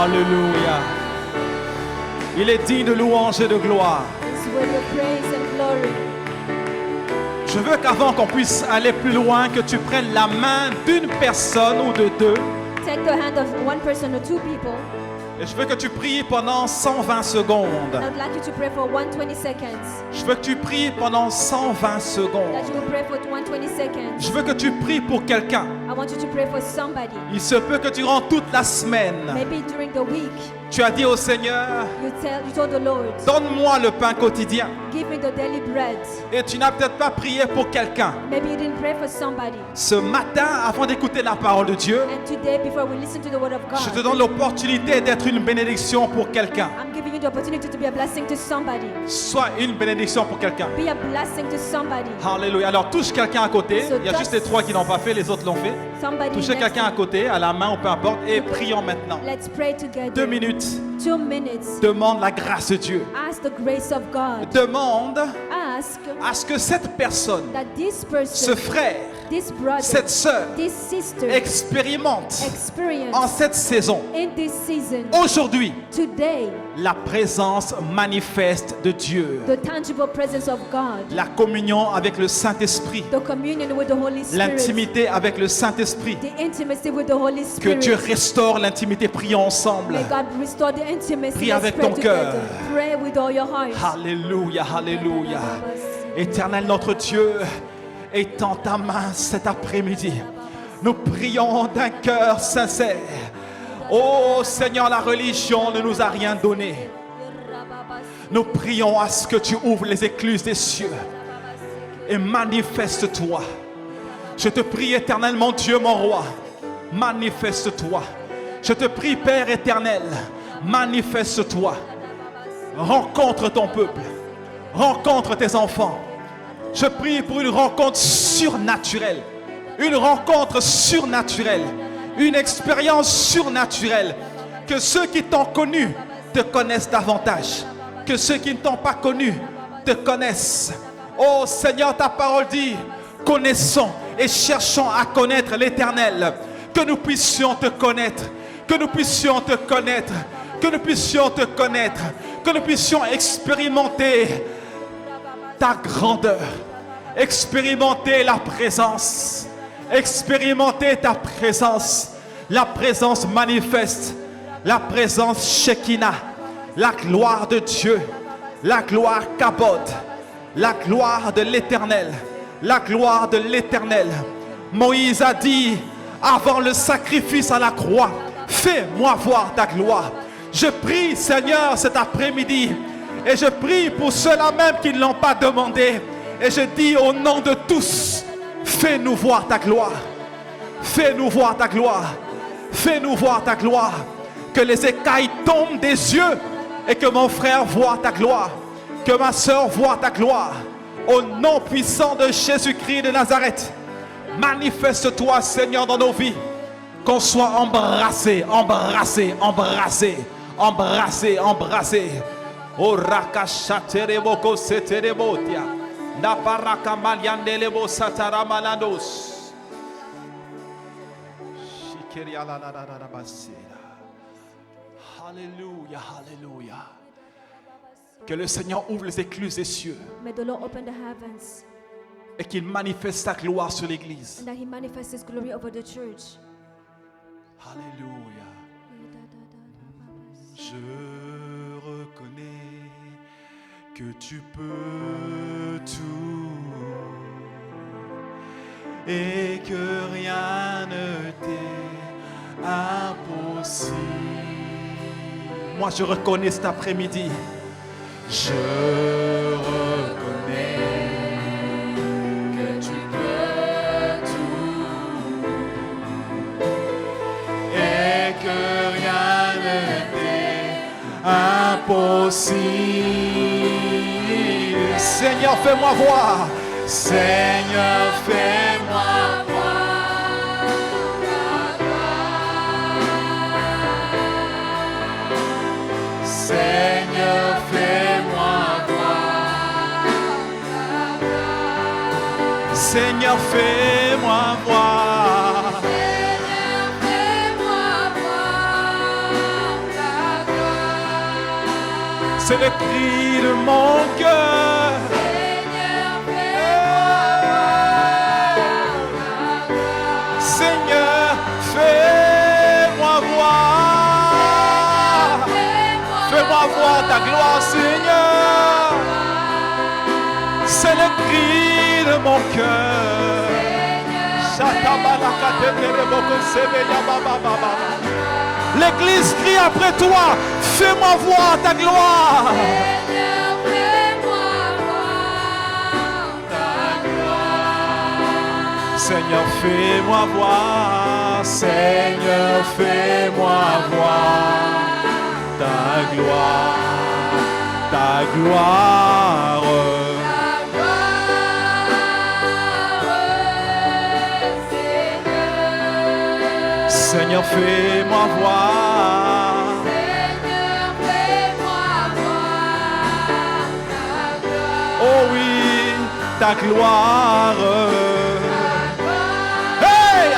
Alléluia. Il est digne de louange et de gloire. He's worthy of praise and glory. Je veux qu'avant qu'on puisse aller plus loin, que tu prennes la main d'une personne ou de deux. Take the hand of one person or two people. Et je veux que tu pries pendant 120 secondes. I would like you to pray for 120 seconds. Je veux que tu pries pendant 120 secondes. That you will pray for 120 seconds. Je veux que tu pries pour quelqu'un. I want you to pray for somebody. Il se peut que durant toute la semaine, Maybe during the week, tu as dit au Seigneur, you told the Lord, donne-moi le pain quotidien. give me the daily bread. Et tu n'as peut-être pas prié pour quelqu'un. Maybe you didn't pray for somebody. Ce matin, avant d'écouter la parole de Dieu, And today, before we listen to the word of je te God, donne l'opportunité d'être une bénédiction pour quelqu'un. I'm giving you the opportunity to be a blessing to somebody. Sois une bénédiction pour quelqu'un. Be a blessing to somebody. Alléluia. Alors touche quelqu'un à côté. Il y a juste les trois qui n'ont pas fait, les autres l'ont fait. Somebody Touchez next quelqu'un à to côté, à la main ou peu importe, et prions maintenant. you. Let's pray together. 2 minutes. 2 minutes. Demande la grâce de Dieu. Ask the grace of God. Demande Ask à ce que cette personne, that this ce person, frère, this brother, cette sœur this sister expérimente experience en cette saison, in this season, aujourd'hui, today, la présence manifeste de Dieu. the tangible presence of God, La communion avec le Saint-Esprit. the communion with the Holy Spirit, L'intimité avec le Saint-Esprit. the intimacy with the Holy Que Spirit. Dieu restaure l'intimité. Prions ensemble. May God restore the intimacy. Prie Let's avec pray ton cœur. together. Pray with all your heart. Alléluia, alléluia. Éternel notre Dieu, étends ta main cet après-midi. Nous prions d'un cœur sincère. Oh Seigneur, la religion ne nous a rien donné. Nous prions à ce que tu ouvres les écluses des cieux et manifeste-toi. Je te prie éternel, mon Dieu, mon roi, manifeste-toi. Je te prie, Père éternel, manifeste-toi. Rencontre ton peuple. Rencontre tes enfants. Je prie pour une rencontre surnaturelle. Une rencontre surnaturelle. Une expérience surnaturelle. Que ceux qui t'ont connu te connaissent davantage. Que ceux qui ne t'ont pas connu te connaissent. Oh Seigneur, ta parole dit, connaissons et cherchons à connaître l'Éternel. Que nous puissions te connaître. Que nous puissions te connaître. Que nous puissions te connaître. Que nous puissions expérimenter ta grandeur. Expérimenter la présence. Expérimenter ta présence. La présence manifeste. La présence Shekinah. La gloire de Dieu. La gloire Kabod. La gloire de l'Éternel. La gloire de l'Éternel. Moïse a dit, avant le sacrifice à la croix, fais-moi voir ta gloire. Je prie, Seigneur, cet après-midi, et je prie pour ceux-là même qui ne l'ont pas demandé, et je dis au nom de tous, fais-nous voir ta gloire. Fais-nous voir ta gloire. Fais-nous voir ta gloire. Que les écailles tombent des yeux, et que mon frère voie ta gloire. Que ma soeur voie ta gloire. Au nom puissant de Jésus-Christ de Nazareth, manifeste-toi, Seigneur, dans nos vies. Qu'on soit embrassé, embrassé, embrassé, embrassé, embrassé. Oh rakashaterebo seterebotia. Na baraka maliandelebo sataramandos. Shikeria la la la la basira. Alléluia, alléluia. Que le Seigneur ouvre les écluses des cieux May the Lord open the heavens et qu'il manifeste sa gloire sur l'église. and that He manifests His glory over the church. Alléluia. Je reconnais que tu peux tout et que rien ne t'est impossible. Moi, je reconnais cet après-midi. Je reconnais que tu peux tout et que rien ne t'est impossible. Seigneur, fais-moi voir. Seigneur, fais-moi voir. Seigneur, fais-moi voir. Seigneur, fais-moi voir. Seigneur, fais-moi voir C'est le cri de mon cœur. Seigneur, fais-moi voir. Fais-moi voir ta gloire, Seigneur. C'est le cri de mon cœur. L'église crie après toi. Fais-moi voir ta gloire. Seigneur, fais-moi voir. Seigneur, fais-moi voir ta gloire. Ta gloire. Seigneur, fais-moi voir. Seigneur, fais-moi voir Oh oui, ta gloire. Hey,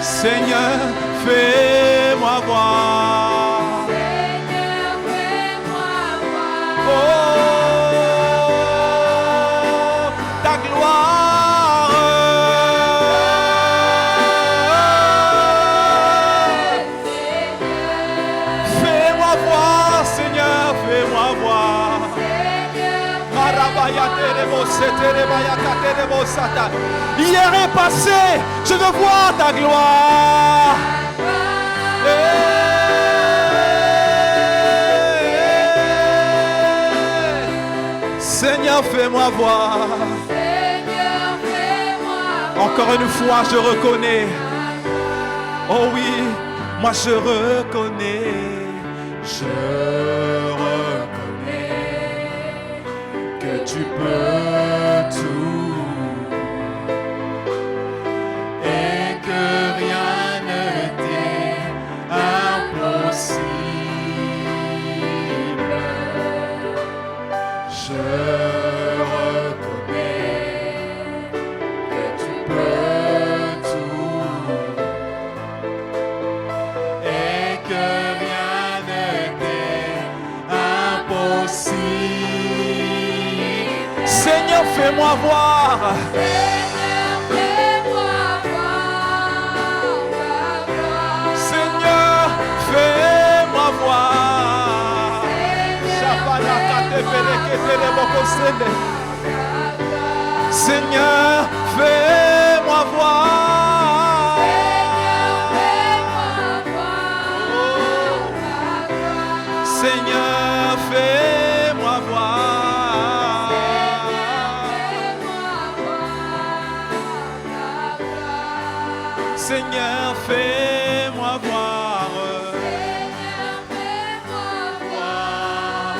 Seigneur, fais-moi voir. Seigneur, fais-moi voir Oh, ta gloire. Fais-moi voir, Seigneur, fais-moi voir. Hier est passé, je veux voir ta gloire. Seigneur, fais-moi voir. Encore une fois, je reconnais. Oh oui, moi je reconnais. Je reconnais que tu peux tout et que rien ne t'est impossible. Je reconnais que tu peux tout et que rien ne t'est impossible. Seigneur, fais-moi voir. Seigneur, fais-moi voir. Seigneur, fais-moi voir. Seigneur, fais-moi voir. Seigneur, fais-moi voir. Voir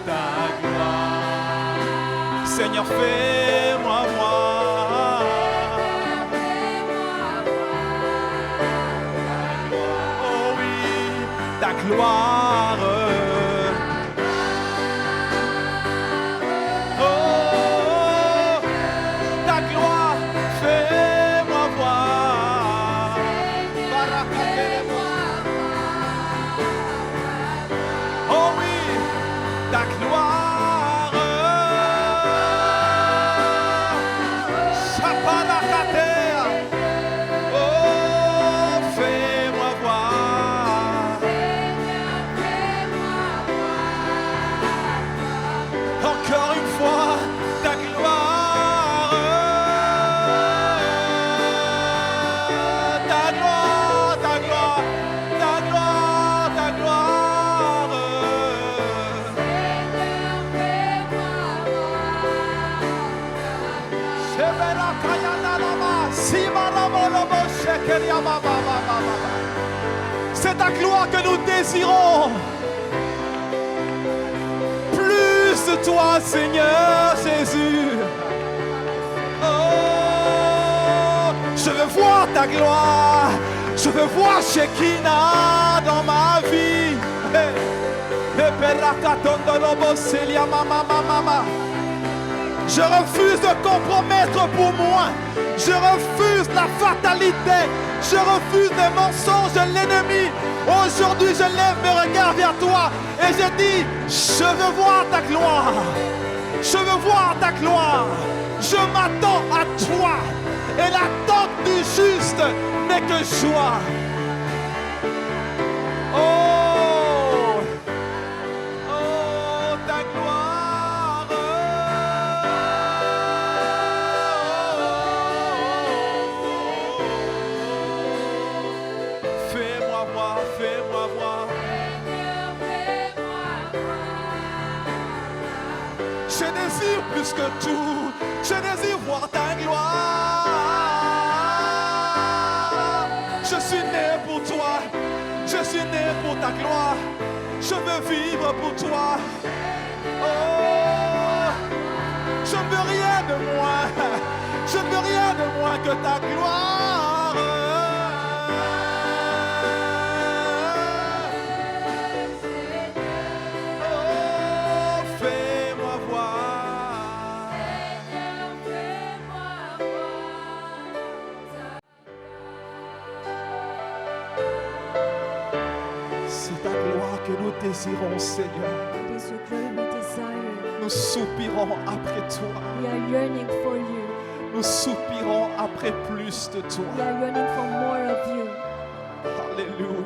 ta gloire. Seigneur, fais-moi voir. Oh oui, ta gloire. Oh, ta gloire, fais-moi voir. Oh oui, ta gloire. Chaparakatea. Oh, fais-moi voir. Encore une fois, ta gloire. Ta gloire, ta gloire, ta gloire, ta gloire. C'est ta gloire que nous désirons. Plus de toi, Seigneur Jésus. Oh, je veux voir ta gloire. Je veux voir Shekinah dans ma vie. Je refuse de compromettre pour moi. Je refuse la fatalité. Je refuse les mensonges de l'ennemi. Aujourd'hui, je lève mes regards vers toi et je dis, je veux voir ta gloire. Je veux voir ta gloire. Je m'attends à toi. Et l'attente du juste n'est que joie. Oh, oh, ta gloire. Fais-moi voir, fais-moi voir. Seigneur, fais-moi voir. Je désire plus que tout. Je désire voir ta gloire. Je suis né pour toi. Je suis né pour ta gloire. Je veux vivre pour toi. Oh, je ne veux rien de moi. Je ne veux rien de moins que ta gloire. Oh, fais-moi voir. Seigneur, fais-moi voir. C'est ta gloire que nous désirons, Seigneur. It is your glory we desire. Nous soupirons après toi. We are yearning for you. Nous soupirons après plus de We toi. are yearning for more of you. Alléluia.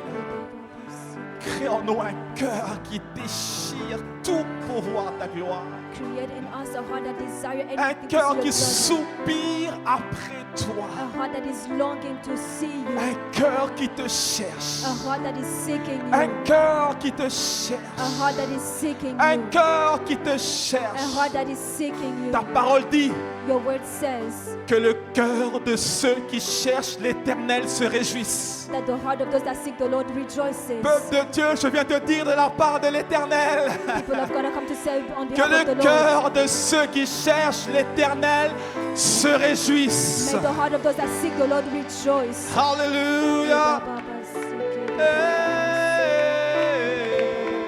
Crée en nous un cœur qui déchire tout pour voir ta gloire. Create in us a heart that desires Un anything to cœur see qui your glory. soupire après toi. A heart that is longing to see you. Un cœur qui te cherche. A heart that is seeking Un you. cœur qui te A cherche. heart that is seeking Un you. cœur qui te A cherche. heart that is seeking you. Ta parole dit Your word says que le cœur de ceux qui cherchent l'Éternel se réjouisse. that the heart of those that seek the Lord rejoices. Peuple de Dieu, je viens te dire de la part de l'Éternel People of God have come to say on que behalf of le the Lord. cœur de ceux qui cherchent l'Éternel se réjouisse. May the heart of those that seek the Lord rejoice. Alléluia. Hey.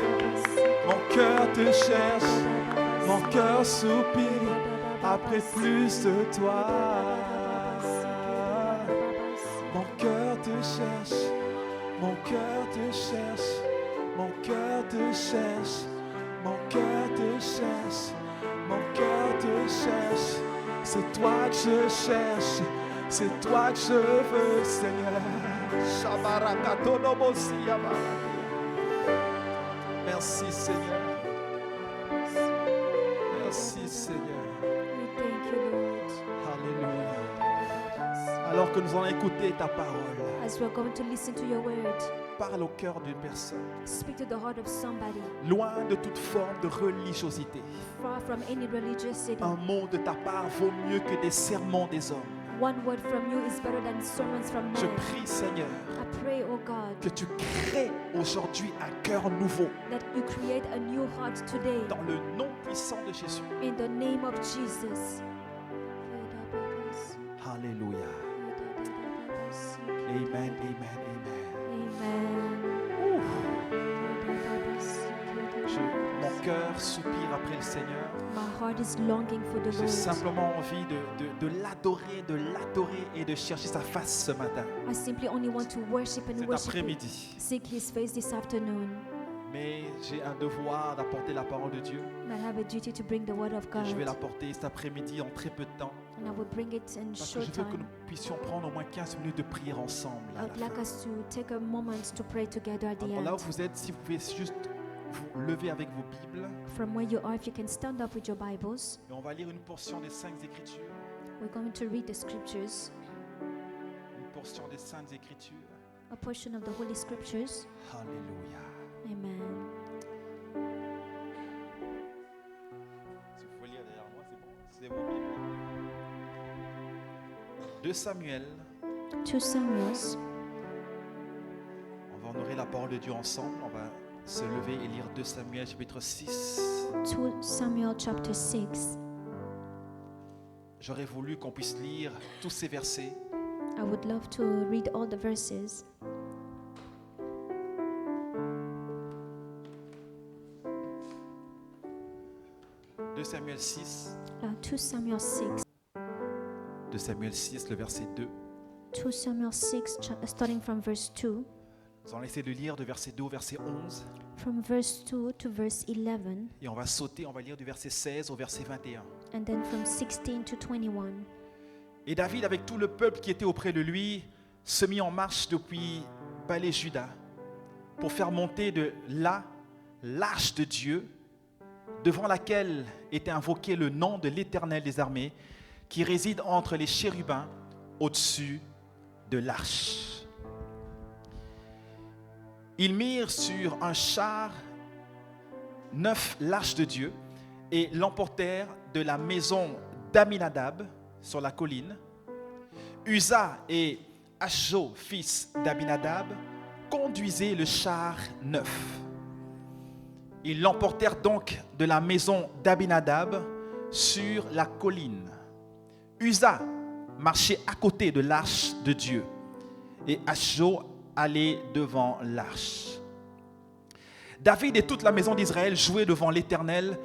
Mon cœur te cherche, mon cœur soupire après plus de toi. Mon cœur te cherche, mon cœur te cherche, mon cœur te cherche, mon cœur te cherche, mon cœur te cherche. C'est toi que je cherche, c'est toi que je veux, Seigneur. Merci, Seigneur. Merci, Seigneur. We thank you, Lord. Alléluia. Alors que nous allons écouter ta parole, As we're going to listen to your word, parle au cœur d'une personne, speak to the heart of somebody loin de toute forme de religiosité. far from any religiosity. Un mot de ta part vaut mieux que des sermons des hommes. One word from you is better than sermons from Je men. prie, Seigneur, I pray, oh God, que tu crées aujourd'hui un cœur nouveau that you create a new heart today dans le nom puissant de Jésus. in the name of Jesus. Alléluia. Amen, amen, amen. Amen. Mon cœur soupire après le Seigneur. My heart is longing for the J'ai Lord. simplement envie de l'adorer et de chercher sa face ce matin, I simply only want to worship and cet worship Him. après-midi. Seek His face this afternoon. Mais j'ai un devoir d'apporter la parole de Dieu. But I have a duty to bring the word of Et God. je vais l'apporter cet après-midi en très peu de temps. And I will bring it in Parce que short je veux que nous time. puissions prendre au moins 15 minutes de prière ensemble. I à la would like fin. us to take a moment to pray together at the Alors là où end. vous êtes, si vous pouvez juste vous lever avec vos Bibles. From where you are, if you can stand up with your Bibles, Et on va lire une portion des Saintes Écritures. we're going to read the scriptures, Une portion des Saintes Écritures. a portion of the Holy Scriptures. Alléluia. Amen. Si vous pouvez lire derrière moi, c'est bon. C'est vos Bibles. 2 Samuel. 2 Samuels. On va honorer la parole de Dieu ensemble. On va se lever et lire 2 Samuel chapitre 6. 2 Samuel chapter 6. J'aurais voulu qu'on puisse lire tous ces versets. I would love to read all the verses. De 2 Samuel 6. 2 Samuel 6. 2 Samuel 6, le verset 2. 2 Samuel 6, starting from verse 2. Nous allons essayer de lire de verset 2 au verset 11. From verse 2 to verse 11. Et on va sauter, on va lire du verset 16 au verset 21. And then from 16 to 21. Et David, avec tout le peuple qui était auprès de lui, se mit en marche depuis Balé-Juda pour faire monter de là l'arche de Dieu, devant laquelle était invoqué le nom de l'Éternel des armées, qui réside entre les chérubins au-dessus de l'arche. Ils mirent sur un char 9 l'arche de Dieu et l'emportèrent de la maison d'Aminadab sur la colline. Uza et Ashjo, fils d'Abinadab, conduisaient le char 9. Ils l'emportèrent donc de la maison d'Abinadab sur la colline. Uza marchait à côté de l'arche de Dieu et Ashjo allait devant l'arche. David et toute la maison d'Israël jouaient devant l'Éternel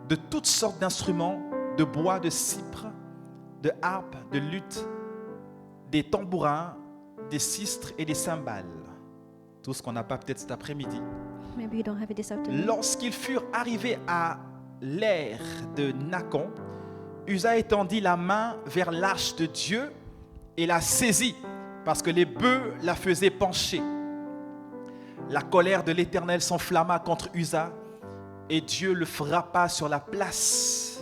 de toutes sortes d'instruments, de bois, de cypre, de harpe, de luth, des tambourins, des sistres et des cymbales. Tout ce qu'on n'a pas peut-être cet après-midi. Maybe you don't have it this afternoon. Lorsqu'ils furent arrivés à l'aire de Nacon, Uza étendit la main vers l'arche de Dieu et la saisit, parce que les bœufs la faisaient pencher. La colère de l'Éternel s'enflamma contre Uza, et Dieu le frappa sur la place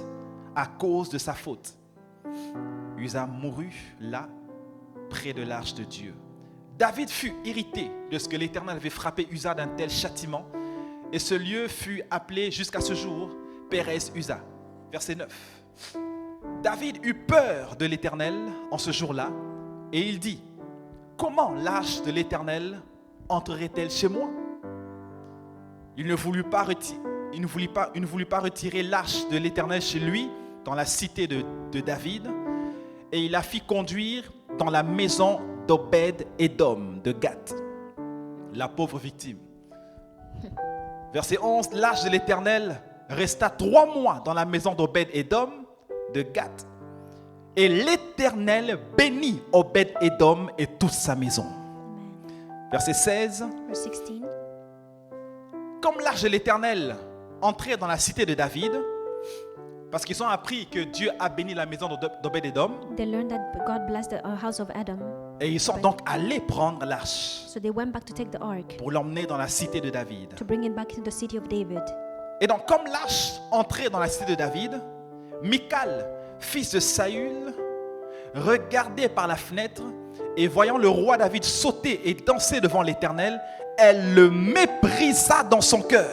à cause de sa faute. Uza mourut là, près de l'arche de Dieu. David fut irrité de ce que l'Éternel avait frappé Uza d'un tel châtiment, et ce lieu fut appelé jusqu'à ce jour Pérez Uza. Verset 9. David eut peur de l'Éternel en ce jour-là, et il dit: comment l'arche de l'Éternel entrerait-elle chez moi? Il ne voulut pas retirer l'arche de l'Éternel chez lui, dans la cité de David, et il la fit conduire dans la maison d'Obed-Édom de Gath, la pauvre victime. Verset 11, l'arche de l'Éternel resta 3 mois dans la maison d'Obed-Édom de Gath, et l'Éternel bénit Obed-Édom et toute sa maison. Verset 16, Verse 16. comme l'arche de l'Éternel entrait dans la cité de David, parce qu'ils ont appris que Dieu a béni la maison d'Obed-Édom, They learned that God blessed the house of Adam. et ils sont donc allés prendre l'arche So they went back to take the ark, pour l'emmener dans la cité de David. to bring it back into the city of David. Et donc, comme l'arche entrait dans la cité de David, Michal, fils de Saül, regardait par la fenêtre, et voyant le roi David sauter et danser devant l'Éternel, elle le méprisa dans son cœur.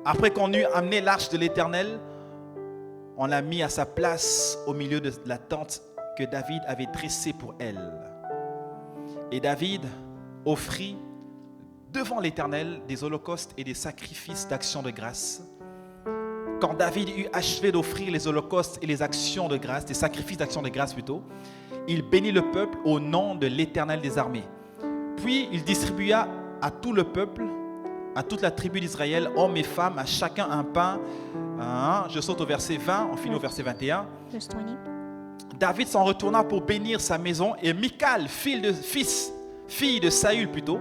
Après qu'on eut amené l'arche de l'Éternel, on l'a mis à sa place au milieu de la tente que David avait dressée pour elle. Et David offrit devant l'Éternel des holocaustes et des sacrifices d'action de grâce. Quand David eut achevé d'offrir les holocaustes et les actions de grâce, des sacrifices d'action de grâce plutôt, il bénit le peuple au nom de l'Éternel des armées. Puis il distribua à tout le peuple, à toute la tribu d'Israël, hommes et femmes, à chacun un pain. Je saute au verset 20, on finit au verset 21. Verse 20. David s'en retourna pour bénir sa maison, et Michal, fille de Saül plutôt,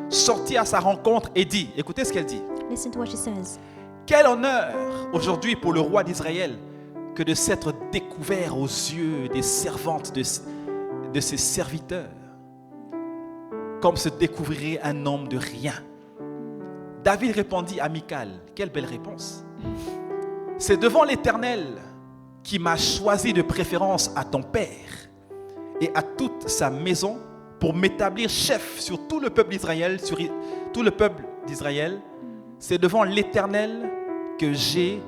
sortit à sa rencontre et dit, écoutez ce qu'elle dit: Listen to what she says. quel honneur aujourd'hui pour le roi d'Israël que de s'être découvert aux yeux des servantes de ses serviteurs, comme se découvrirait un homme de rien. David répondit à Michal, quelle belle réponse: c'est devant l'Éternel qui m'a choisi de préférence à ton père et à toute sa maison pour m'établir chef sur tout le peuple d'Israël, C'est devant l'Éternel que j'ai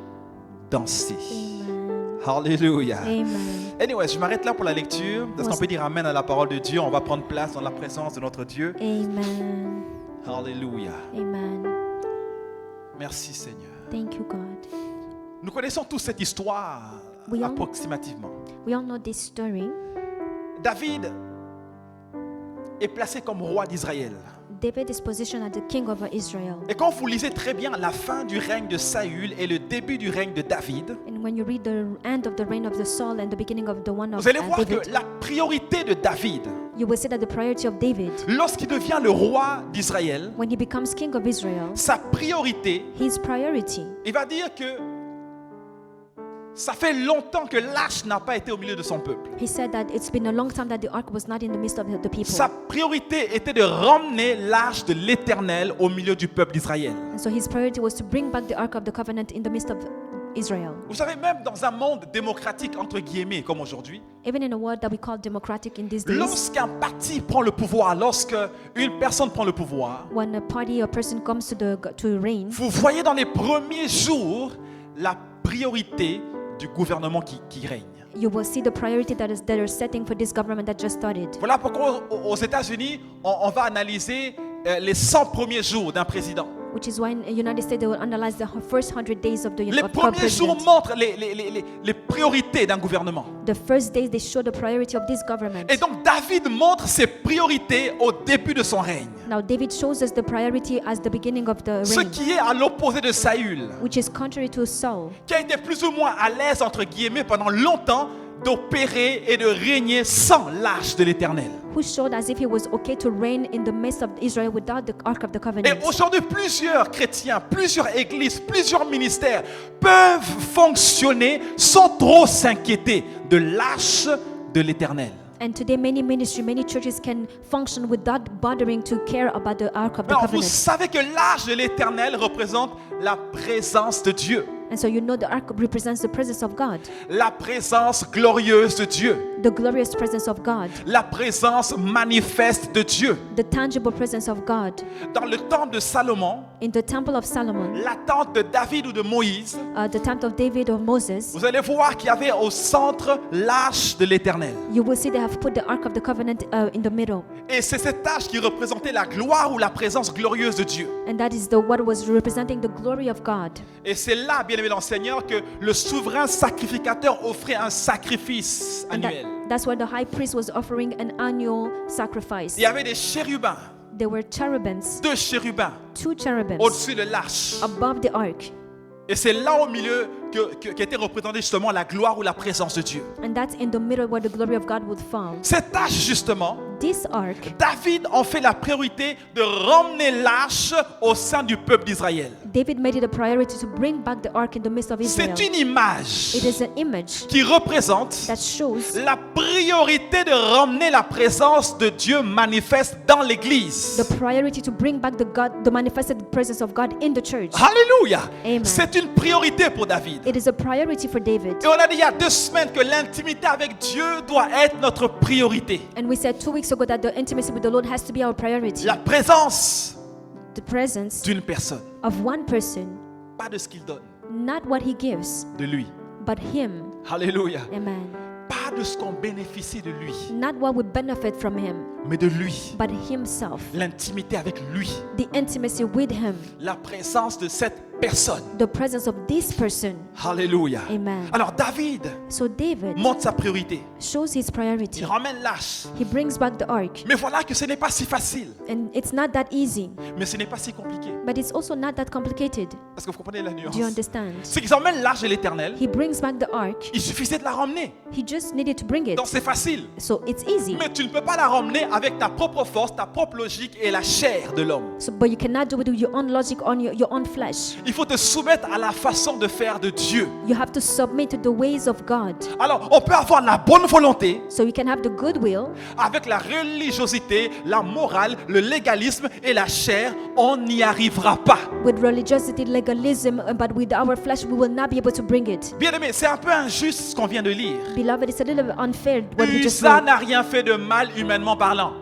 dansé. Amen. Alléluia. Amen. Anyway, je m'arrête là pour la lecture. Est-ce qu'on peut dire amen à la parole de Dieu? On va prendre place dans la présence de notre Dieu. Amen. Alléluia. Amen. Merci Seigneur. Thank you, God. Nous connaissons tous cette histoire We all- approximativement. We all know this story. David est placé comme roi d'Israël. David is positioned as the king over Israel. Et quand vous lisez très bien la fin du règne de Saül et le début du règne de David, And when you read the end of the reign of the Saul and the beginning of the one of vous allez voir David, que la priorité de David, you will see that the priority of David, lorsqu'il devient le roi d'Israël, when he becomes king of Israel, sa priorité, his priority, il va dire que ça fait longtemps que l'arche n'a pas été au milieu de son peuple. he said that it's been a long time that the ark was not in the midst of the people. Sa priorité était de ramener l'arche de l'Éternel au milieu du peuple d'Israël. And so his priority was to bring back the ark of the covenant in the midst of Israel. Vous savez, même dans un monde démocratique, entre guillemets, comme aujourd'hui, Even in a world that we call democratic in these days, lorsqu'un parti prend le pouvoir, lorsque une personne prend le pouvoir, when a party or person comes to reign, vous voyez dans les premiers jours la priorité du gouvernement qui règne. you will see the priority that are setting for this government that just started. Voilà pourquoi aux États-Unis, on va analyser les 100 premiers jours d'un président. Which is why in the United States they will analyze the first 100 days of the Les of premiers jours president. montrent les priorités d'un gouvernement. The first days they show the priority of this government. Et donc David montre ses priorités au début de son règne. Now David shows us the priority as the beginning of the Ce reign, qui est à l'opposé de Saül, which is contrary to Saul, qui a été plus ou moins à l'aise, entre guillemets, pendant longtemps d'opérer et de régner sans l'arche de l'Éternel. who showed as if he was okay to reign in the midst of Israel without the ark of the Et covenant. aujourd'hui, plusieurs chrétiens, plusieurs églises, plusieurs ministères peuvent fonctionner sans trop s'inquiéter de l'arche de l'Éternel. And today many ministries, many churches can function without bothering to care about the ark of the Alors, vous covenant. savez que l'arche de l'Éternel représente la présence de Dieu, And so you know the ark represents the presence of God, la présence glorieuse de Dieu, the glorious presence of God, la présence manifeste de Dieu. the tangible presence of God. Dans le temple de Salomon, In the temple of Solomon, la tente de David ou de Moïse, the temple of David or Moses, vous allez voir qu'il y avait au centre l'arche de l'Éternel. you will see they have put the ark of the covenant in the middle. Et c'est cette arche qui représentait la gloire ou la présence glorieuse de Dieu. And that is what was representing the glory of God. Et c'est là, bien aimé dans le Seigneur, que le souverain sacrificateur offrait un sacrifice And annuel. that's where the high priest was offering an annual sacrifice. Il y avait des chérubins, There were cherubims, 2 chérubins two cherubims au-dessus de l'arche. above the ark. Et c'est là au milieu qu'était représentée justement la gloire ou la présence de Dieu. And that's in the middle where the glory of God would fall. Cette arche, justement, This ark, David en fait la priorité de ramener l'arche au sein du peuple d'Israël. David made it a priority to bring back the ark in the midst of Israel. C'est une image It is an image qui représente that shows la priorité de ramener la présence de Dieu manifeste dans l'Église. the priority to bring back the manifested presence of God in the church. Alléluia. Amen. C'est une priorité pour David. It is a priority for David. Et on a dit il y a 2 semaines que l'intimité avec Dieu doit être notre priorité. And we said 2 weeks ago that the intimacy with the Lord has to be our priority. La présence The presence d'une personne, of one person, pas de ce qu'il donne, not what he gives, de lui. but him. Alléluia. Amen. Pas de ce qu'on bénéficie de lui, Not what we benefit from him, mais de lui. but himself. L'intimité avec lui, The intimacy with him, la présence de cette personne. the presence of this person. Alléluia. Amen. Alors David So David montre sa priorité. shows his priority. Il ramène l'arche. He brings back the ark. Mais voilà que ce n'est pas si facile, And it's not that easy, mais ce n'est pas si compliqué. but it's also not that complicated. Parce que vous comprenez la nuance. Do you understand? C'est qu'ils emmènent l'arche de l'Éternel. He brings back the ark. Il suffisait de la ramener. He just needed to bring it. Donc c'est facile. So it's easy. Mais tu ne peux pas la ramener avec ta propre force, ta propre logique et la chair de l'homme. So, but you cannot do it with your own logic on your own flesh. Il faut te soumettre à la façon de faire de Dieu. You have to submit to the ways of God. Alors, on peut avoir la bonne volonté So you can have the goodwill, avec la religiosité, la morale, le légalisme et la chair. On n'y arrivera pas. with religiosity, legalism, but with our flesh, we will not be able to bring it. Bien aimé, c'est un peu injuste ce qu'on vient de lire. Beloved, it's a little bit unfair what we just Usa read. n'a rien fait de mal humainement parlant.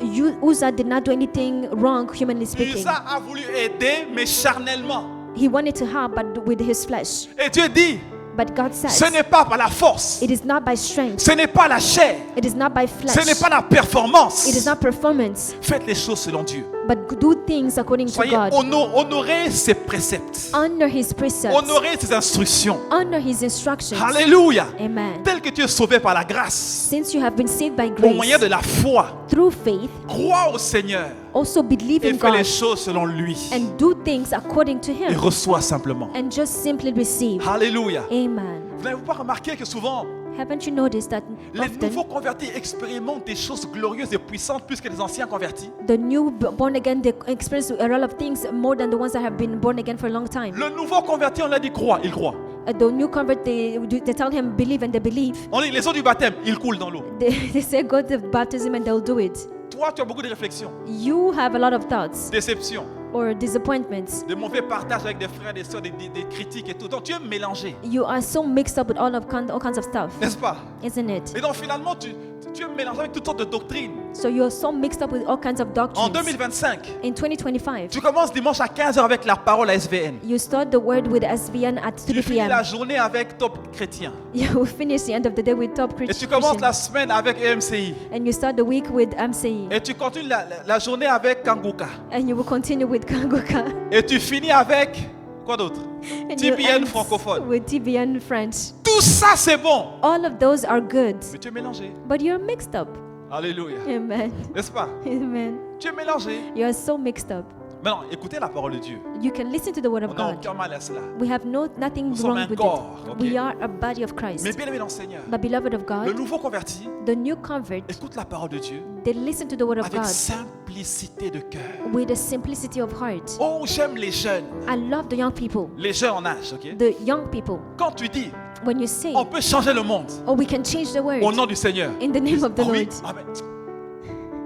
Uzzah did not do anything wrong, humanly speaking. Usa a voulu aider, mais charnellement. He wanted to help, but with his flesh. Et Dieu dit, But God ce says, n'est pas par la force, it is not by strength, ce n'est pas la chair, it is not by ce n'est flesh, pas la it is performance. not performance. Faites les choses selon Dieu. but do things according to Soyez God. honorez ses préceptes. Honor His precepts. Honorez ses instructions. Honor His instructions. Alléluia. Amen. Tel que tu es sauvé par la grâce, Since you have been saved by au moyen de grace la foi, through faith, crois au Seigneur also believe et in fais les God choses selon lui. and do things according to Et Him reçois simplement. and just simply receive. Alléluia. Amen. Vous n'avez pas remarqué que souvent, Haven't you noticed that les nouveaux often convertis expérimentent des choses glorieuses et puissantes plus que les anciens convertis? the new born again, they experience a lot of things more than the ones that have been born again for a long time? Le nouveau converti, on l'a dit, croit, il croit. The new convert, they tell him believe and they believe. On dit, les eaux du baptême, ils coulent dans l'eau. They say go to baptism and they'll do it. Toi, tu as beaucoup de réflexions, You have a lot of thoughts déceptions, or disappointments. de mauvais partages avec des frères, des soeurs, des critiques et tout. Donc tu es mélangé, You are so mixed up with all kinds of stuff, n'est-ce pas? isn't it? Et donc finalement, tu es mélangé avec toutes sortes de doctrines. So you are so mixed up with all kinds of En doctrines. 2025, In 2025, tu commences dimanche à 15h avec la parole à SVN. you start the word with SVN at 3 Tu finis la p.m. journée avec Top Chrétien. You will finish the end of the day with top Et tu Christian. commences la semaine avec EMCI. And you start the week with MCE. Et tu continues la journée avec Kanguka. And you will continue with Kanguka. Et tu finis avec quoi d'autre? And you TBN end francophone. with TBN French. Tout ça c'est bon. All of those are good, Mais tu es mélangé. but you're mixed up. Alléluia. Amen. N'est-ce pas? Amen. Tu es mélangé. You are so mixed up. Maintenant, écoutez la parole de Dieu. You can listen to the word of On n'a God. aucun mal à cela. We have nothing Nous sommes wrong un with corps, it. ok? We are a body of Mais Christ. bien aimé dans le Seigneur, But beloved of le God, nouveau converti the new convert, écoute la parole de Dieu they listen to the word of avec God simplicité de cœur. with a simplicity of heart. Oh, j'aime les jeunes. I love the young people. Les jeunes en âge, ok? The young people, Quand tu dis, when you say, on peut changer le monde oh, we can change the word au nom du Seigneur. in the name of the Ah oui, Lord. ah ben,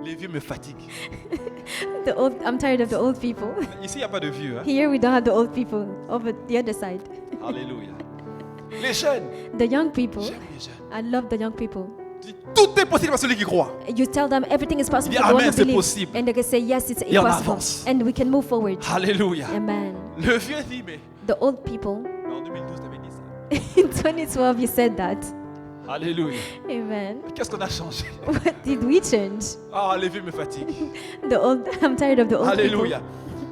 les vieux me fatiguent. I'm tired of the old people. Ici, il n'y a pas de vieux. Hein? Here we don't have the old people. Over the other side. Alléluia. Les jeunes, The young people, j'aime les jeunes. I love the young people. Tu dis, tout est possible à celui qui croit. You tell them everything is possible Il dit, for the one Amen, who c'est believes. possible. And they can say, yes, it's Et on possible. avance. And we can move forward. Alléluia. Amen. Le vieux dit, mais The old people, en 2012, tu avais dit ça. in 2012, you said that. Alléluia. Amen. Mais qu'est-ce qu'on a changé? What did we change? Ah, les vieux me fatiguent. I'm tired of the old Alléluia.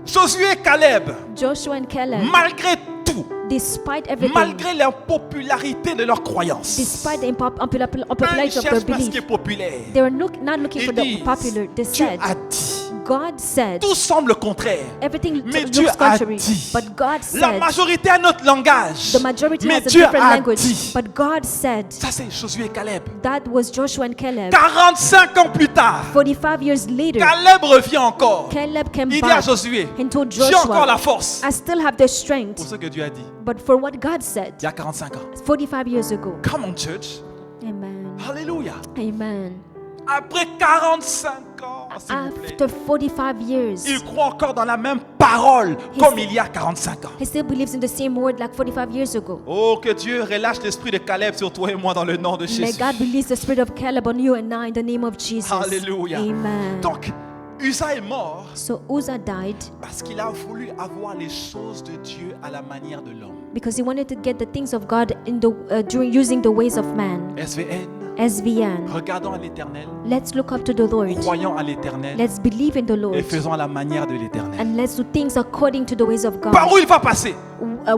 Josué et Caleb, people. Joshua and Caleb, malgré tout, despite everything, malgré l'impopularité de leur croyance, despite the eux, ils unpopularity of their cherchent pas ce qui belief, est populaire. they were not looking for Ils the disent, popular. They Dieu said, a dit. God said, Tout semble contraire. everything Mais looks Dieu a contrary. dit. But God La said, majorité a notre langage. the majority Mais has a Dieu different a language. dit. But God said, Ça, c'est Josué et Caleb. that was Joshua and Caleb. 45 ans plus tard, 45 years later, Caleb revient encore. Caleb came Il dit à back Josué, and told j'ai encore la Joshua, force I still have the pour strength. ce que Dieu a dit But for what God said il y a 45 ans. 45 years ago. Come on, church. Amen. Alléluia. Amen. Après 45 ans, s'il vous plaît, After 45 years, il croit encore dans la même parole comme il y a 45 ans. he still believes in the same word like 45 years ago. Oh, que Dieu relâche l'esprit de Caleb sur toi et moi dans le nom de May Jésus. God release the spirit of Caleb on you and I in the name of Jesus. Alléluia. Amen. Donc, Uza est mort So Uzzah died parce qu'il a voulu avoir les choses de Dieu à la manière de l'homme. because he wanted to get the things of God in the during using the ways of man. SVN, SVN. regardons à l'éternel, Let's look up to the Lord. croyons à l'éternel Let's believe in the et Lord. faisons à la manière de l'éternel. And let's do things according to the ways of God. Par où il va passer?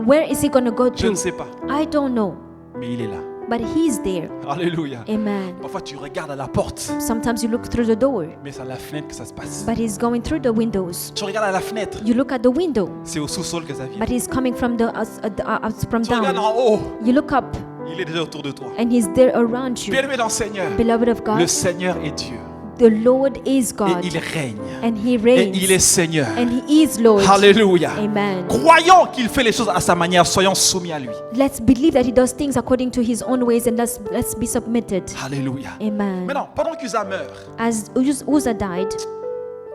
Where is he going to go Je ne to? sais pas, I don't know. mais il est là. But he's there. Alléluia. Amen. Parfois tu regardes à la porte, Sometimes you look through the door, mais c'est à la fenêtre que ça se passe. but he's going through the windows. Tu regardes à la fenêtre, You look at the window, c'est au sous-sol que ça vient. but he's coming from from Tu regardes down. en haut, You look up, il est déjà autour de toi. and he's there around you. Bien-aimé dans le Seigneur, Beloved of le God, Seigneur est Dieu the Lord is et God, il règne and He et il est reigns, Seigneur. and He is Lord. Alléluia. Amen. Croyons qu'il fait les choses à sa manière, soyons soumis à lui. Let's believe that He does things according to His own ways, and let's be submitted. Alléluia. Amen. Maintenant, pendant qu'Uza meurt, As Uzzah died,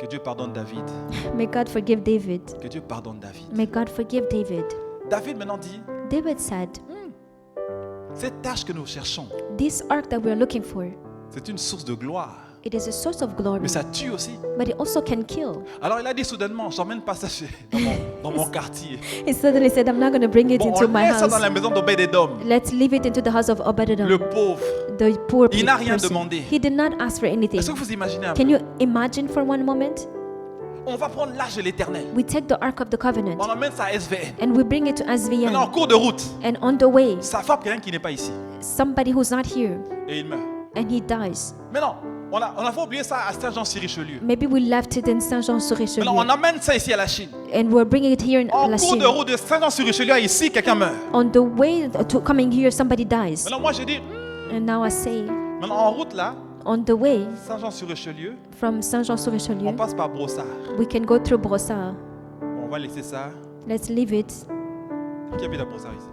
que Dieu pardonne David. may God forgive David. Que Dieu pardonne David. May God forgive David. David maintenant dit, David said, cette tâche que nous cherchons, this ark that we are looking for, c'est une source de gloire. it is a source of glory, Mais ça tue aussi. but it also can kill. Alors il a dit soudainement, j'emmène pas ça dans mon quartier. He suddenly said, I'm not going to bring it Bon, into on my laisse ça dans house. la maison d'Obed-Edom. Let's leave it into the house of Obed-Edom. Le pauvre. The poor Il n'a rien person. demandé. He did not ask for anything. Est-ce que vous imaginez un Can peu? you imagine for one moment? on va prendre l'Arche de l'Éternel. We take the Ark of the Covenant On emmène ça à SVN. and we bring it to Maintenant, en SVN. cours de route, And on the way, ça frappe quelqu'un qui n'est pas ici. somebody who's not here Et il meurt. and he dies. Maintenant, on a fait oublier ça à Saint-Jean-sur-Richelieu. Maybe we left it in Saint-Jean-sur-Richelieu Maintenant, on amène ça ici à la Chine. and we're bringing it here in En La cours de Chine. route de Saint-Jean-sur-Richelieu à ici, quelqu'un meurt. On the way to coming here, somebody dies. Maintenant, moi, j'ai dit, And now I say, maintenant, en route là, on the way Saint-Jean-sur-Richelieu, from Saint-Jean-sur-Richelieu, on passe par Brossard. we can go through Brossard. On va laisser ça. Let's leave it. Qui habite à Brossard ici?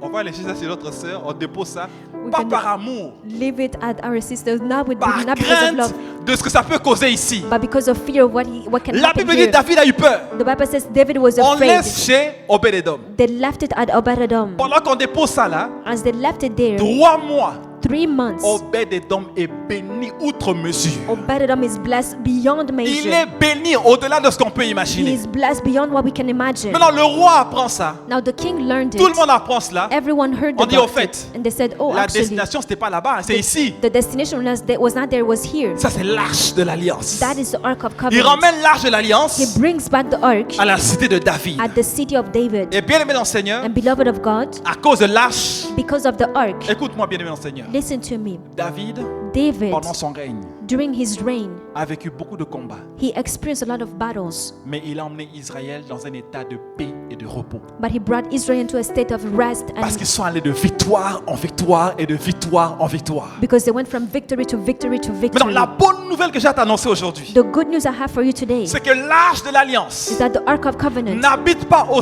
on va laisser ça chez notre sœur, on dépose ça, We pas can par amour, leave it at our sisters, not par not because of crainte love, de ce que ça peut causer ici. but because of fear of what can La happen Bible dit here. David a eu peur. The Bible says David was On afraid. laisse chez Obed-Edom. They left it at Obed-Edom. Pendant qu'on dépose ça là, As they left it there, 3 mois, 3 months, Obed-Edom est béni outre mesure. Obed-Edom is blessed beyond Il measure. est béni au-delà de ce qu'on peut He imaginer. is blessed beyond what we can imagine. Maintenant, le roi apprend ça. Now the king learned Tout le it. monde apprend cela. Everyone heard On dit about au fait, it. And they said, oh, La actually, destination, c'était pas là-bas, c'est ici. the destination was not there, it was here. Ça, c'est l'arche de l'alliance. That is the Ark of Il Covenant. ramène l'arche de He l'alliance brings back the Ark à la cité de David. at the city of David. Et bien aimé dans le Seigneur, And beloved of God, à cause de l'arche, because of the Ark, écoute-moi bien aimé dans le Seigneur, listen to me, David, David, pendant son règne, during his reign, a vécu beaucoup de combats. he experienced a lot of battles, Mais il a emmené Israël dans un état de paix et de repos. but he brought Israel into a state of rest Parce and qu'ils sont allés de victoire en victoire et de victoire en victoire. because they went from victory to victory to Maintenant, victory. la bonne nouvelle que j'ai à t'annoncer aujourd'hui, The good news I have for you today c'est que l'arche de l'alliance is that the Ark of Covenant n'habite pas au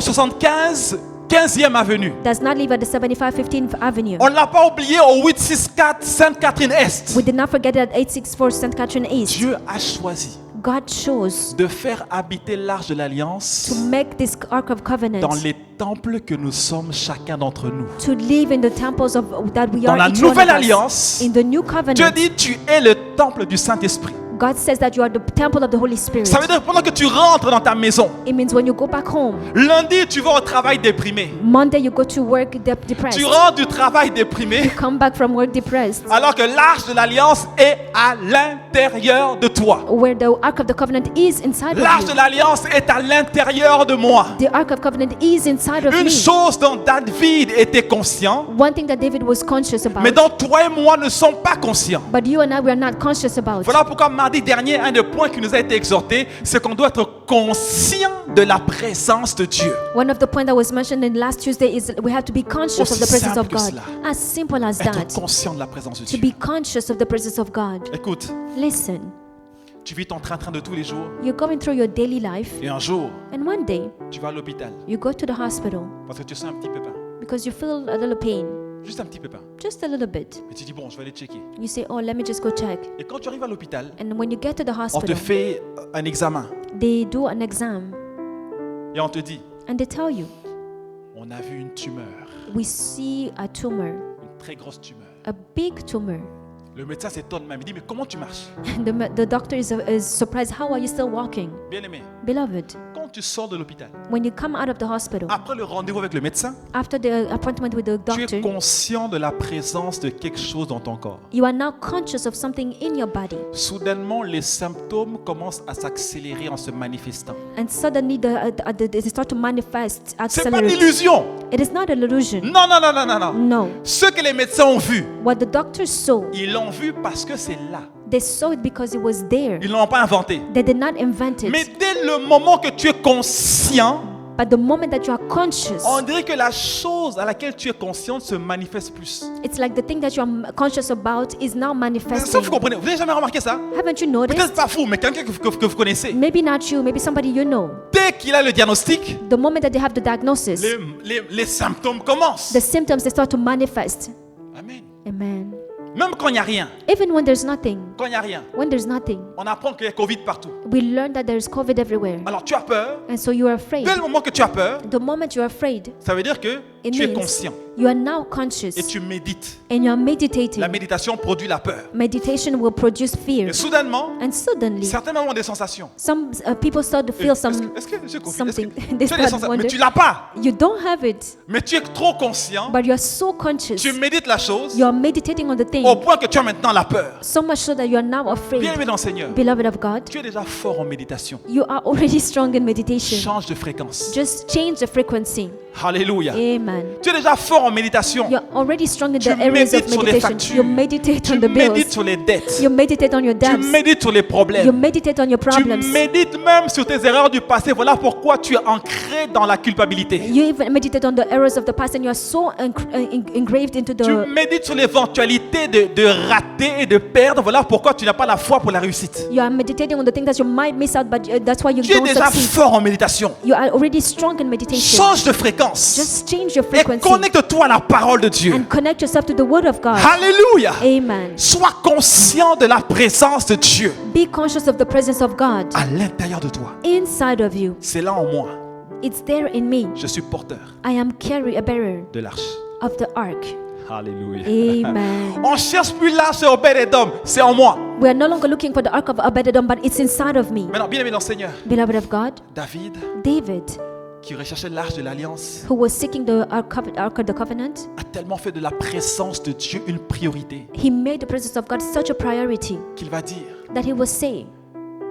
15e avenue. does not live at the 7515th Avenue. On ne l'a pas oublié au 864 Sainte-Catherine-Est. We did not forget it at 864 St. Catherine East. Dieu a choisi God chose de faire habiter l'arche de l'alliance to make this Ark of Covenant dans les temples que nous sommes chacun d'entre nous. to live in the temples of that we Dans are la each one of nouvelle us. alliance, In the new Dieu covenant, dit tu es le temple du Saint-Esprit. God says that you are the temple of the Holy Spirit. Ça veut dire que pendant que tu rentres dans ta maison, It means when you go back home, lundi tu vas au travail déprimé. Monday you go to work depressed. Tu rentres du travail déprimé Come back from work depressed. alors que l'arche de l'alliance est à l'intérieur de toi. Where the Ark of the Covenant is inside L'arche of de you. l'alliance est à l'intérieur de moi. The Ark of Covenant is inside of Une me. chose dont David était conscient, One thing that David was conscious about, mais dont toi et moi ne sommes pas conscients. but you and I we are not conscious about. Voilà pourquoi mardi dernier, un des points qui nous a été exhorté, c'est qu'on doit être conscient de la présence de Dieu. One of the points that was mentioned in last Tuesday is we have to be conscious Aussi of the presence simple of que God. cela. As simple as Être that. conscient de la présence de To Dieu. be conscious of the presence of God. Écoute, Listen, tu vis ton train-train de tous les jours you're going through your daily life, et un jour, and one day tu vas à l'hôpital you go to the hospital parce que tu sens un petit pépin. because you feel a little pain, Juste un petit pépin. just a little bit. Et tu dis, bon, je vais aller checker. You say, oh, let me just go check. Et quand tu arrives à l'hôpital, And when you get to the on te hospital, fait un examen they do an exam et on te dit, and they tell you, on a vu une tumeur, we see a tumor, une très grosse tumeur. a big tumor. Le médecin s'étonne même, il dit, mais comment tu marches? And the doctor is surprised, how are you still walking? Bien aimé, Beloved, quand tu sors de l'hôpital, when you come out of the hospital, après le rendez-vous avec le médecin, after the appointment with the tu es doctor, conscient de la présence de quelque chose dans ton corps. you are now conscious of something in your body. Soudainement, les symptômes commencent à s'accélérer en se manifestant. And suddenly they start to manifest, C'est pas une accelerate. illusion. It is not an illusion. Non, non, non, non, non, non. No. Ce que les médecins ont vu, What the doctors saw, ils l'ont vu parce que c'est là. they saw it because it was there. Ils ne l'ont pas inventé. They did not invent Mais it. dès le moment que tu es conscient, But the moment that you are conscious, on dirait que la chose à laquelle tu es conscient se manifeste plus. it's like the thing that you are conscious about is now Ça, manifesting. vous comprenez? Vous n'avez jamais remarqué ça? Haven't you Peut-être noticed? pas vous, mais quelqu'un que vous connaissez. Maybe not you, maybe somebody you know. Dès qu'il a le diagnostic, The moment that they have the diagnosis, les symptômes commencent. the symptoms they start to manifest. Amen. Amen. Même quand il n'y a rien. Even when there's nothing, Quand il n'y a rien. when there's nothing, On apprend qu'il y a Covid partout. we learn that there's COVID everywhere. Alors tu as peur. And so you are afraid. Dès le moment que tu as peur, The moment you're afraid, ça veut dire que It tu es means conscient you are now et conscious tu médites. and you are meditating. La méditation produit la peur. Meditation will produce fear. Et soudainement, And suddenly, certains moments ont des sensations. some people start to feel Est-ce que je confie? something. Est-ce que They tu as des start sensations, mais wondering. tu l'as pas. You don't have it, Mais tu es trop conscient. but you are so conscious. Tu médites la chose You are meditating on the thing au point que tu as maintenant la peur. so much so that you are now Bien afraid. aimé dans le Seigneur, Beloved of God, tu es déjà fort en méditation. you are already strong in meditation. Change de fréquence. Just change the frequency. Alléluia. Amen. Tu es déjà fort en méditation. You're already strong in Tu the areas of médites sur les meditation. factures. You meditate Tu on the médites bills. sur les dettes. You meditate on your Tu debts. médites sur les You problèmes. meditate on your Tu problems. médites même sur tes erreurs du passé. Voilà pourquoi tu es ancré dans la culpabilité. You even meditate on the errors of the past, and you are so engraved into Tu the. médites sur l'éventualité de rater et de perdre. Voilà pourquoi tu n'as pas la foi pour la réussite. You are meditating on the things that you might miss out, but that's why you Tu es don't déjà succeed. fort en méditation. You are already strong in meditation. Change de fréquence. Just change your Et frequency connecte-toi à la parole de Dieu. and connect yourself to the Word of God. Alléluia. Amen. Sois conscient de la présence de Dieu Be conscious of the presence of God à l'intérieur de toi. inside of you. C'est là en moi. It's there in me. Je suis porteur I am a bearer de l'arche. of the ark. Alléluia. Amen. On cherche plus l'arche au Obed-Edom, c'est en moi. We are no longer looking for the ark of Obed-Edom, but it's inside of me. Maintenant, bien aimé dans le Seigneur, Beloved of God, David, David, qui recherchait l'arche de l'alliance, who was seeking the ark of the covenant, a tellement fait de la présence de Dieu une priorité he made the presence of God such a priority qu'il va dire, that he will say,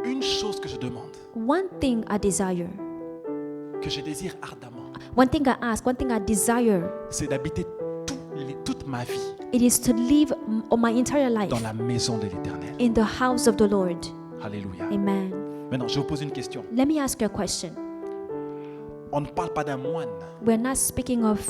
une chose que je demande, one thing I desire, que je désire ardemment, one thing I ask, one thing I desire, c'est d'habiter toute ma vie it is to live my entire life dans la maison de l'Éternel. in the house of the Lord. Alléluia. Amen. Maintenant, je vous pose une question. Let me ask you a question. On ne parle pas d'un moine. We're not speaking of,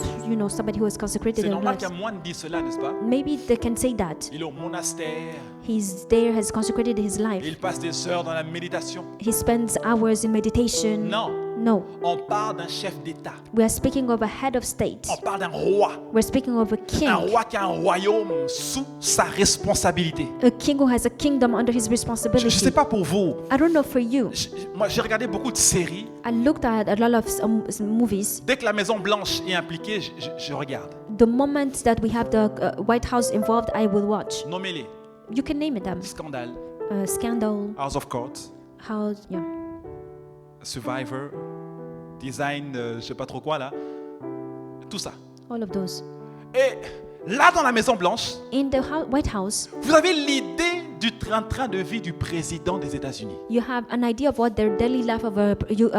somebody who is consecrated C'est in normal life. qu'un moine dise cela, n'est-ce pas? Maybe they can say that. Il est au monastère, He's there, has consecrated his life. il passe des heures dans la méditation. He spends hours in meditation. Non, No. on parle d'un chef d'État. We are speaking of a head of state. On parle d'un roi. We're speaking of a king. Un roi qui a un royaume sous sa responsabilité. A king who has a kingdom under his Je ne responsibility. sais pas pour vous. I don't know for you. Moi, j'ai regardé beaucoup de séries. I looked at a lot of movies. Dès que la Maison Blanche est impliquée, je regarde. The moment that we have the White House involved, I will watch. Nommez-les. You can name it them. Scandale, Scandal, House of Cards, how, yeah. Survivor, Design, je sais pas trop quoi là. Tout ça. All of those. Et là, dans la Maison Blanche, In the White House, vous avez l'idée du train de vie du président des États-Unis. you have an idea of what their daily life of a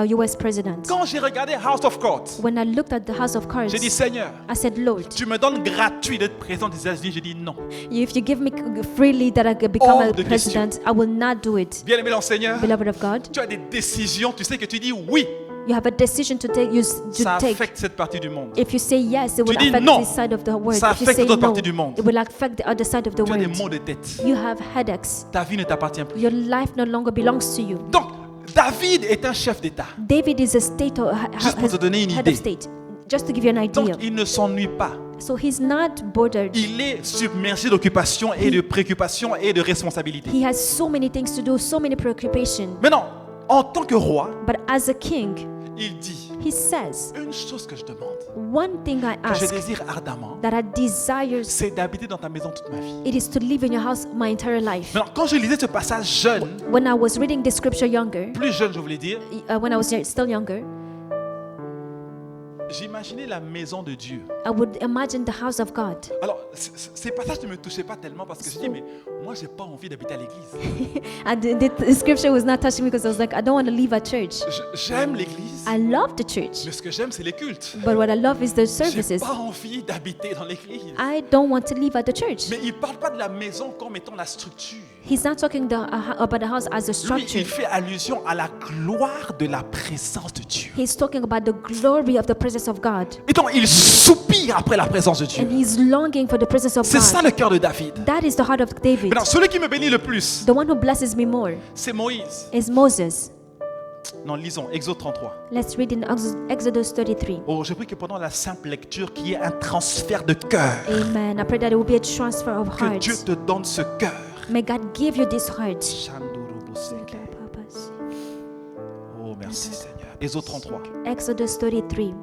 U.S. president. Quand j'ai regardé House of Cards, When I looked at the House of Cards, j'ai dit Seigneur, I said, Lord, tu me donnes gratuit d'être président des États-Unis. J'ai dit non. if you give me freely that I can become Hors a de president, I will not do it. Bien aimé dans le Seigneur, Beloved of God, tu as des décisions, tu sais que tu dis oui, you have a decision to take. ça affecte cette partie du monde. If you say yes, it will dis affect non, this side of the world. ça If you affecte say d'autres no, parties du monde. it will affect the other side of the Tu as des world. maux de tête. You have headaches. Ta vie ne t'appartient plus. Your life no longer belongs to you. Donc, David est un chef d'État. David is a state or Juste pour te donner une head idée. of state. Just to give you an Donc, idea. il ne s'ennuie pas. So he's not bordered. Il est submergé d'occupations et de préoccupations et de responsabilités. He has so many things to do, so many preoccupations. Maintenant, en tant que roi, But as a king, il dit, he says, une chose que je demande, one thing I que je ask désire ardemment, that I desire, c'est d'habiter dans ta maison toute ma vie. it is to live in your house my entire life. Maintenant, quand je lisais ce passage jeune, When I was reading this scripture younger, plus jeune je voulais dire, when I was still younger, j'imaginais la maison de Dieu. I would imagine the house of God. Alors, ces passages ne me touchaient pas tellement parce que je dis, mais moi, j'ai pas envie d'habiter à l'église. And the scripture was not touching me because I was like, I don't want to leave a church. J'aime l'église, I love the church, mais ce que j'aime, c'est les cultes. but what I love is the J'ai services. pas envie d'habiter dans l'église. I don't want to leave at the church. Mais il parle pas de la maison comme étant la structure. He's not talking about the house as a Lui, structure. il fait allusion à la gloire de la présence de Dieu. He's talking about the glory of the presence of God. Et donc, il soupire après la présence de Dieu. And he's longing for the presence of C'est ça God. le cœur de David. That is the heart of David. Maintenant, celui qui me bénit le plus, The one who blesses me more c'est Moïse. is Moses. Non, lisons, Exode 33. Let's read in Exodus 33. Oh, je prie que pendant la simple lecture, qu'il y ait un transfert de cœur. Amen. I pray that it will be a transfer of Que Dieu hearts. te donne ce cœur. May God give you this heart. Oh, merci Seigneur. Exode 33. Exodus 33.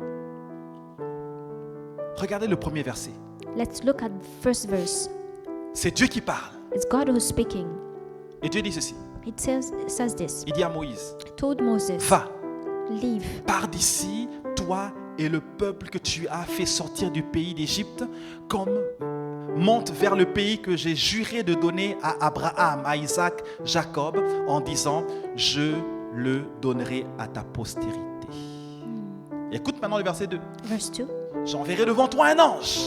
Regardez le premier verset. Let's look at the first verse. C'est Dieu qui parle. It's God who's speaking. Et Dieu dit ceci. It says this. Il dit à Moïse, Told Moses, va, leave. pars d'ici, toi et le peuple que tu as fait sortir du pays d'Égypte, monte vers le pays que j'ai juré de donner à Abraham, à Isaac, Jacob, en disant, je le donnerai à ta postérité. Écoute maintenant le verset 2. Verse 2. J'enverrai devant toi un ange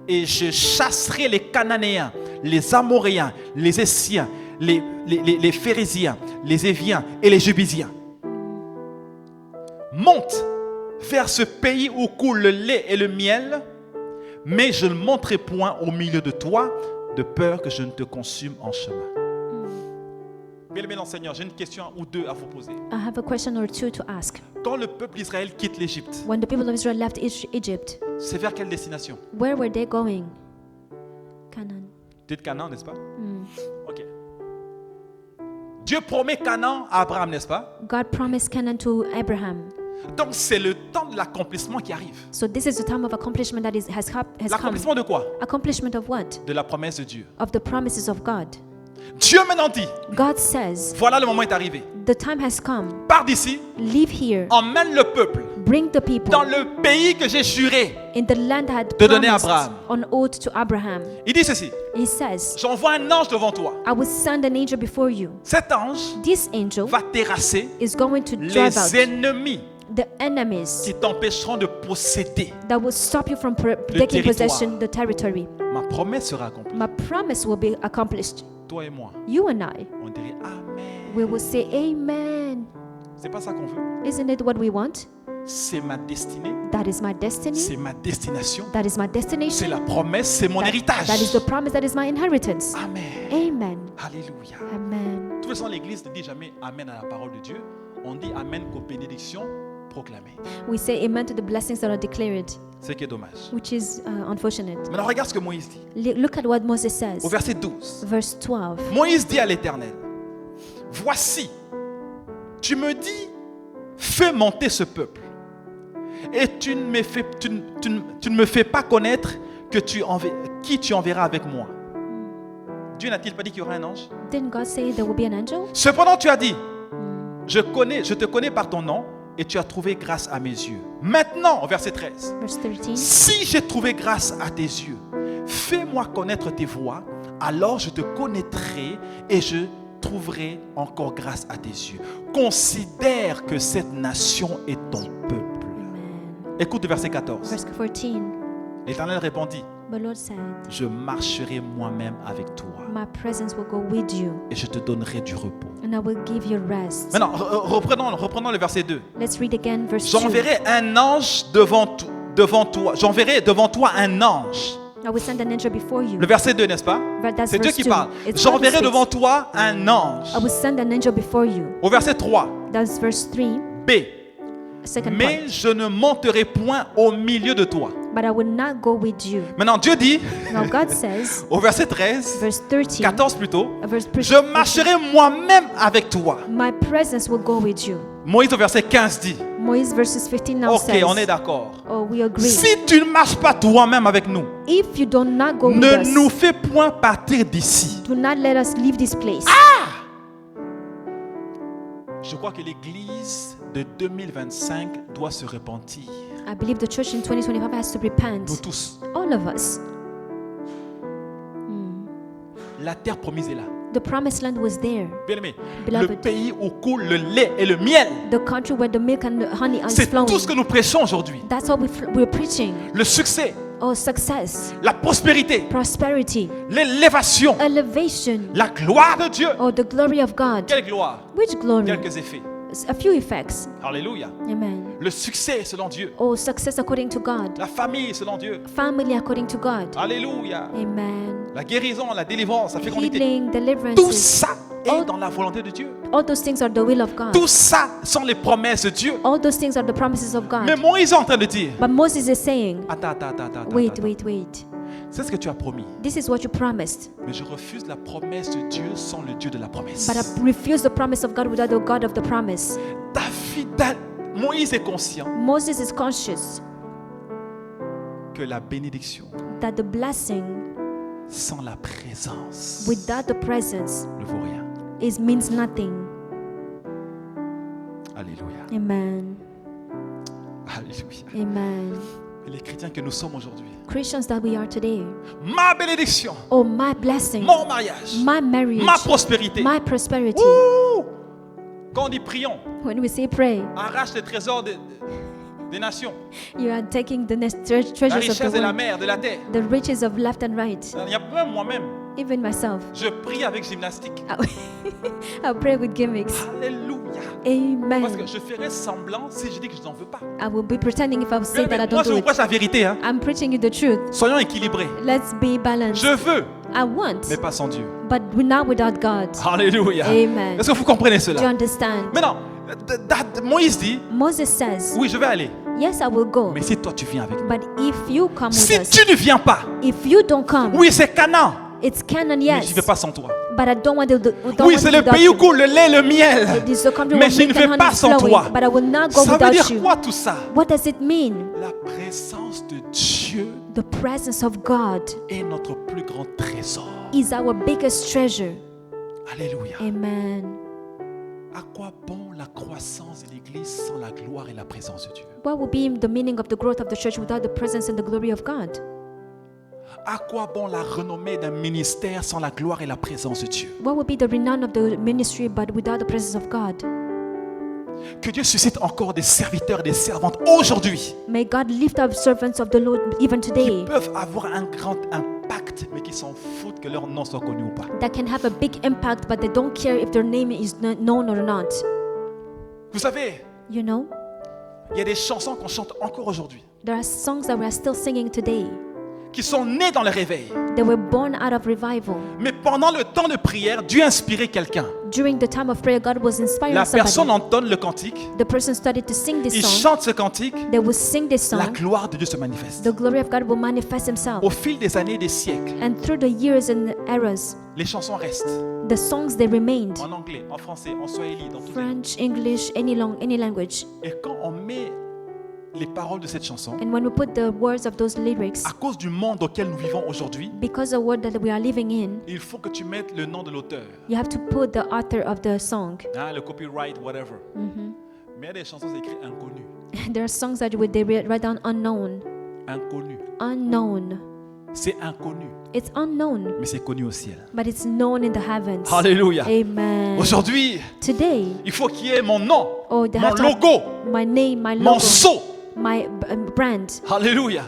et je chasserai les Cananéens, les Amoréens, les Essiens, les Phérésiens, les Éviens et les Jébusiens. Monte vers ce pays où coule le lait et le miel, mais je ne monterai point au milieu de toi, de peur que je ne te consume en chemin. Bien-aimé dans le Seigneur, j'ai une question ou deux à vous poser. I have a question or two to ask. Quand le peuple d'Israël quitte l'Égypte, When the people of Israel left Egypt, c'est vers quelle destination? where were they going? Canaan. Dites Canaan, n'est-ce pas? Ok. Dieu promet Canaan à Abraham, n'est-ce pas? God promised Canaan to Abraham. Donc c'est le temps de l'accomplissement qui arrive. So this is the time of accomplishment that has come. L'accomplissement de quoi? Accomplishment of what? De la promesse de Dieu. Of the promises of God. Dieu maintenant dit, God says, voilà, le moment est arrivé. the time has come. Pars d'ici, Leave here. emmène le peuple Bring the people dans le pays que j'ai juré. in the land that had de donner à promised Abraham. on oath to Abraham. Il dit ceci, He says, j'envoie un ange devant toi. I will send an angel before you. Cet ange This angel va terrasser is going to drive les out ennemis the enemies qui t'empêcheront de posséder. that will stop you from taking territoire. possession the territory. Ma promesse sera accomplie. My promise will be accomplished. Toi et moi, You and I, on dirait Amen. we will say amen. C'est pas ça qu'on veut. Isn't it what we want? C'est ma destinée, That is my destiny. c'est ma destination, That is my c'est destination. la promesse, c'est mon héritage. That is the promise. That is my inheritance. Amen. Amen. Alléluia. Amen. De toute façon, l'Église ne dit jamais Amen à la parole de Dieu. On dit Amen qu'aux bénédictions proclamées. We say amen to the blessings that are declared, C'est qui est dommage. which is unfortunate. Maintenant, regarde ce que Moïse dit. Look at what Moses says. Au verset 12. Verse 12. Moïse dit à l'Éternel, voici, tu me dis, fais monter ce peuple. Et tu ne me fais pas connaître que qui tu enverras avec moi. Dieu n'a-t-il pas dit qu'il y aurait un ange? Didn't God say there will be an angel? Cependant, tu as dit, je te connais par ton nom et tu as trouvé grâce à mes yeux. Maintenant, au verset 13, Verse 13. si j'ai trouvé grâce à tes yeux, fais-moi connaître tes voies, alors je te connaîtrai et je trouverai encore grâce à tes yeux. Considère que cette nation est ton peuple. Amen. Écoute le verset 14. Verse 14. L'Éternel répondit, But Lord said, je marcherai moi-même avec toi my presence will go with you, et je te donnerai du repos. and I will give you rest. Maintenant, reprenons le verset 2. Let's read again verse 2. J'enverrai un ange devant toi. J'enverrai devant toi un ange. I will send an angel before you. Le verset 2, n'est-ce pas? That's C'est Dieu verse qui 2. parle. It's God who J'enverrai speaks. devant toi un ange. I will send an angel before you. Au verset 3, That's verse 3. B. Second Mais part. je ne monterai point au milieu de toi. But I will not go with you. Maintenant, Dieu dit, Now God says, au verset 13, verse 13, 14 plutôt, verse je marcherai moi-même avec toi. my presence will go with you. Moïse au verset 15 dit, Moïse verses 15 now ok, says, on est d'accord. oh, we agree. Si tu ne marches pas toi-même avec nous, If you do not go with ne us, nous fais point partir d'ici. do not let us leave this place. Je crois que l'Église de 2025 doit se repentir. I believe the church in 2025 has to repent. Nous tous. All of us. La terre promise est là. The promised land was there. Bien-aimé, le Beloved. pays où coule le lait et le miel. The country where the milk and the honey are C'est flowing. tout ce que nous prêchons aujourd'hui. That's what we're preaching. Le succès, Oh, success, la prospérité, prosperity, l'élévation, elevation. la gloire de Dieu. Oh, the glory of God. Quelle gloire? Which glory? Quelques effets. A few effects. Alléluia. Amen. Le succès selon Dieu. Oh, success according to God. La famille selon Dieu. Family according to God. Alléluia. Amen. La guérison, la délivrance, la fécondité. Healing, Tout deliverances. ça est All- dans la volonté de Dieu. All those things are the will of God. Tout ça sont les promesses de Dieu. All those things are the promises of Mais God. Moïse est en train de dire, But Moses is saying, attends. wait. C'est ce que tu as promis. This is what you promised. Mais je refuse la promesse de Dieu sans le Dieu de la promesse. But I refuse the promise of God without the God of the promise. Moïse est conscient Moses is conscious que la bénédiction that the blessing sans la présence without the presence ne vaut rien. means nothing. Alléluia. Amen. Alléluia. Amen. Et les chrétiens que nous sommes aujourd'hui, Christians that we are today, ma bénédiction, oh, my blessing, mon mariage, my marriage, ma prospérité. my prosperity. Ouh! Quand on dit prions, When we say pray, arrache les trésors des nations, you are taking the la treasures of richesse the de la world, mer, de la terre. the riches of left and right. Il y a même moi-même, Even myself, je prie avec gymnastique. I pray with gimmicks. Alléluia. Amen. Parce que je ferai semblant si je dis que je n'en veux pas. I will be pretending if I say Mais that I moi, don't je do vous it. prêche la vérité. Hein. I'm preaching you the truth. Soyons équilibrés. Let's be balanced. Je veux, I want, mais pas sans Dieu. but we're not without God. Alléluia. Amen. Est-ce que vous comprenez Do you cela? understand? Maintenant, Moïse dit, Moses says, oui, je vais aller. yes, I will go. Mais si toi tu viens avec moi. But if you come with Si us, tu ne viens pas, if you don't come, oui, c'est Canaan. it's Canaan, Mais yes. je ne vais pas sans toi. But I don't want to do Oui, c'est le pays où coule le lait et le miel. It is the country Mais where je ne milk vais and honey pas is sans flowing, toi. but I will not go Ça veut without dire you. quoi tout ça? What does it mean? La présence de Dieu The presence of God est notre plus grand trésor. is our biggest treasure. Alléluia. Amen. À quoi bon la croissance de l'Église sans la gloire et la présence de Dieu? What will be the meaning of the growth of the church without the presence and the glory of God? À quoi bon la renommée d'un ministère sans la gloire et la présence de Dieu? What will be the renown of the ministry but without the presence of God? Que Dieu suscite encore des serviteurs et des servantes aujourd'hui May God lift up servants of the Lord even qui today peuvent avoir un grand impact mais qui s'en foutent que leur nom soit connu ou pas. that can have a big impact but they don't care if their name is known or not. Vous savez, You know, il y a des chansons qu'on chante encore aujourd'hui there are songs that we are still singing today. qui sont nées dans le réveil. They were born out of revival. Mais pendant le temps de prière, Dieu a inspiré quelqu'un. During the time of prayer, God was inspiring La personne somebody. entonne le cantique, The person started to sing this il song. chante ce cantique, They will sing this la song. gloire de Dieu se manifeste. The glory of God will manifest himself. Au fil des années et des siècles, And through the years and eras, les chansons restent the songs they remained. en anglais, en français, en swahili, dans toutes les langues. French, English, any language. Et quand on met les paroles de cette chanson, And when we put the words of those lyrics, à cause du monde auquel nous vivons aujourd'hui, because the world that we are living in, il faut que tu mettes le nom de l'auteur, you have to put the author of the song. hein, le copyright, whatever. Mais il y a des chansons écrites inconnues. There are songs that they write down unknown. Inconnues. Unknown. C'est inconnu, It's unknown, mais c'est connu au ciel. but it's known in the heavens. Alléluia. Amen. Aujourd'hui, Today, il faut qu'il y ait mon nom, oh, they mon have to have logo, my name, my mon logo, sceau. my brand. Alléluia.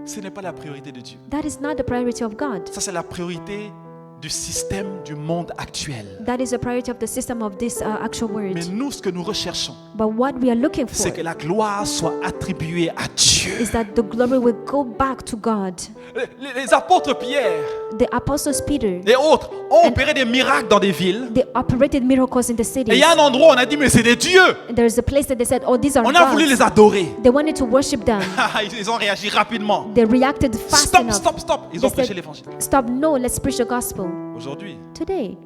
Ce n'est pas la priorité de Dieu. That is not the priority of God. Ça, c'est la priorité du système du monde actuel. That is the priority of the system of this actual world. Mais nous, ce que nous recherchons, But what we are looking for c'est que la gloire soit attribuée à Dieu. is that the glory will go back to God. Les apôtres Pierre The apostles Peter, et autres ont opéré des miracles dans des villes. they operated miracles in the Et il cities. y a un endroit où on a dit, mais c'est des dieux. There's a place that they said, oh, these are On a voulu gods. les adorer. They wanted to worship them. Ils ont réagi rapidement. They reacted fast Stop, enough. stop, stop. Ils They ont prêché said, l'évangile. stop, no, let's preach the gospel. Aujourd'hui, Today,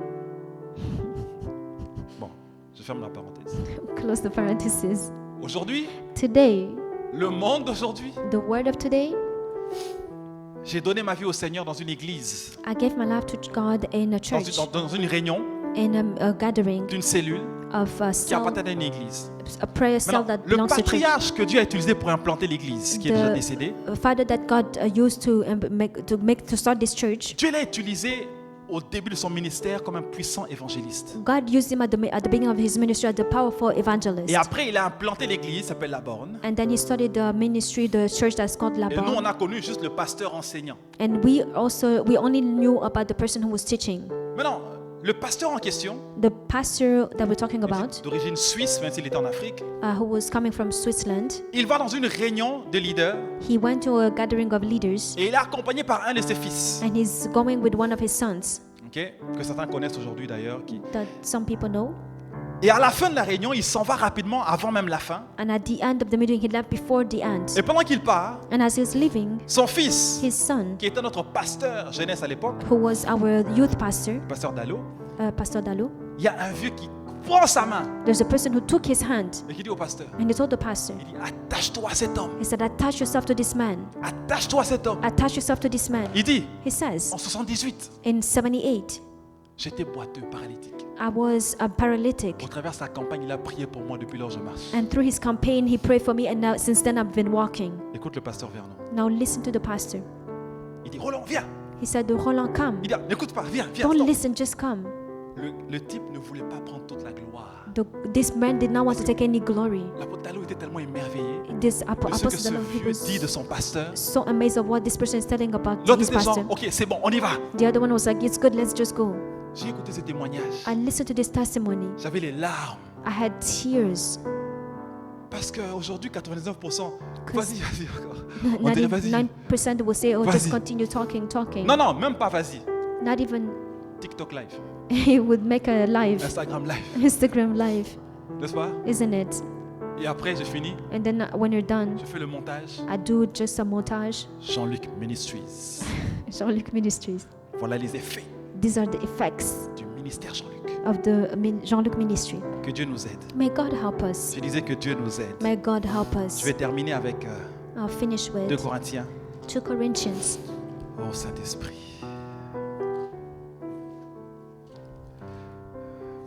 bon, je ferme la parenthèse. close the parenthesis. Aujourd'hui, Today, le monde d'aujourd'hui, the word of today, j'ai donné ma vie au Seigneur dans une église, I gave my life to God in a church, dans une réunion in a gathering d'une cellule of a qui cell, appartenait à une église. a prayer cell Maintenant, that le belongs to church. patriarche que Dieu a utilisé pour implanter l'église, qui est déjà The décédé, father that God used to start this church, Dieu l'a utilisé au début de son ministère comme un puissant évangéliste. God used him at the beginning of his ministry as a powerful evangelist. Et après, il a implanté l'église, qui s'appelle La Borne. And then he started the ministry, the church that's called Et nous, Laban. on a connu juste le pasteur enseignant. And we only knew about the person who was teaching. Maintenant, le pasteur en question, The pastor that we're talking about, d'origine suisse, même s'il était en Afrique, who was coming from Switzerland, il va dans une réunion de leaders he went to a gathering of leaders et il est accompagné par un de ses fils, and he's going with one of his sons ok, que certains connaissent aujourd'hui d'ailleurs. that some people know. Et à la fin de la réunion, il s'en va rapidement avant même la fin. And at the end of the meeting, he left before the end. Et pendant qu'il part, And as he's leaving, son fils, his son, qui était notre pasteur jeunesse à l'époque, who was our youth pastor, pasteur Dallo, Pastor Dalo, il y a un vieux qui prend sa main There's a person who took his hand et qui dit au pasteur, and he told the pastor, il dit, attache-toi à cet homme. he said, attach yourself to this man. Attache-toi à cet homme. Attach yourself to this man. Il dit, He says, en 78, in 78, j'étais boiteux, paralytique. I was a paralytic. Au travers de sa campagne, il a prié pour moi depuis lors je marche. And through his campaign, he prayed for me, and now since then I've been walking. Écoute le pasteur Vernon. Now listen to the pastor. Il dit, Roland, viens. He said, Roland, come. Il dit, n'écoute pas, viens, viens. Don't stop. listen, just come. Le type ne voulait pas prendre toute la gloire. This man did not want to take any glory. L'apôtre Dallo était tellement émerveillé This de ce que apostle, ce he vieux dit de was son pasteur. so amazed of what this person is telling about L'autre his était genre, pastor. ok, c'est bon, on y va. The other one was like, it's good, let's just go. J'ai écouté ce témoignage. I listened to this testimony. J'avais les larmes. I had tears. Parce qu'aujourd'hui, 99%, vas-y, vas-y encore. On dirait vas-y. 99% will say, oh, just Vas-y. continue talking. Non, non, même pas vas-y. Not even, TikTok live, he would make a live, Instagram live, Instagram live, n'est-ce pas? isn't it? Et après, j'ai fini, And then when you're done, je fais le montage. I do just a montage. Jean-Luc Ministries. Jean-Luc Ministries. Voilà les effets These are the effects du ministère Jean-Luc. of the Jean-Luc Ministry. Que Dieu nous aide. May God help us. Je disais que Dieu nous aide. May God help us. Je vais terminer avec I'll finish 2 with Corinthiens. 2 Corinthians. Oh Saint-Esprit.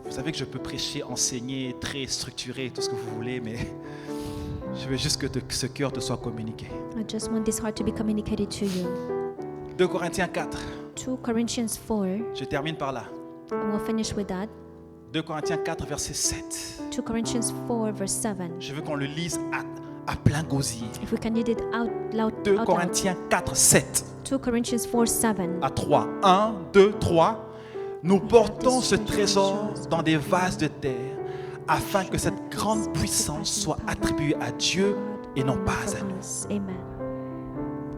Vous savez que je peux prêcher, enseigner, très structuré, tout ce que vous voulez, mais je veux juste que ce cœur te soit communiqué. I just want this heart to be communicated to you. 2 Corinthiens 4. 2 Corinthians 4. Je termine par là. And we'll finish with that. 2 Corinthiens 4, verset 7. 2 Corinthians 4, verse 7. Je veux qu'on le lise à plein gosier. If we can read it out loud. 2 out loud. Corinthiens 4, 7 2 Corinthians 4, 7. à 3. 1, 2, 3. Nous portons ce trésor dans des vases de terre afin que cette grande puissance soit attribuée à Dieu et non pas à nous. Amen.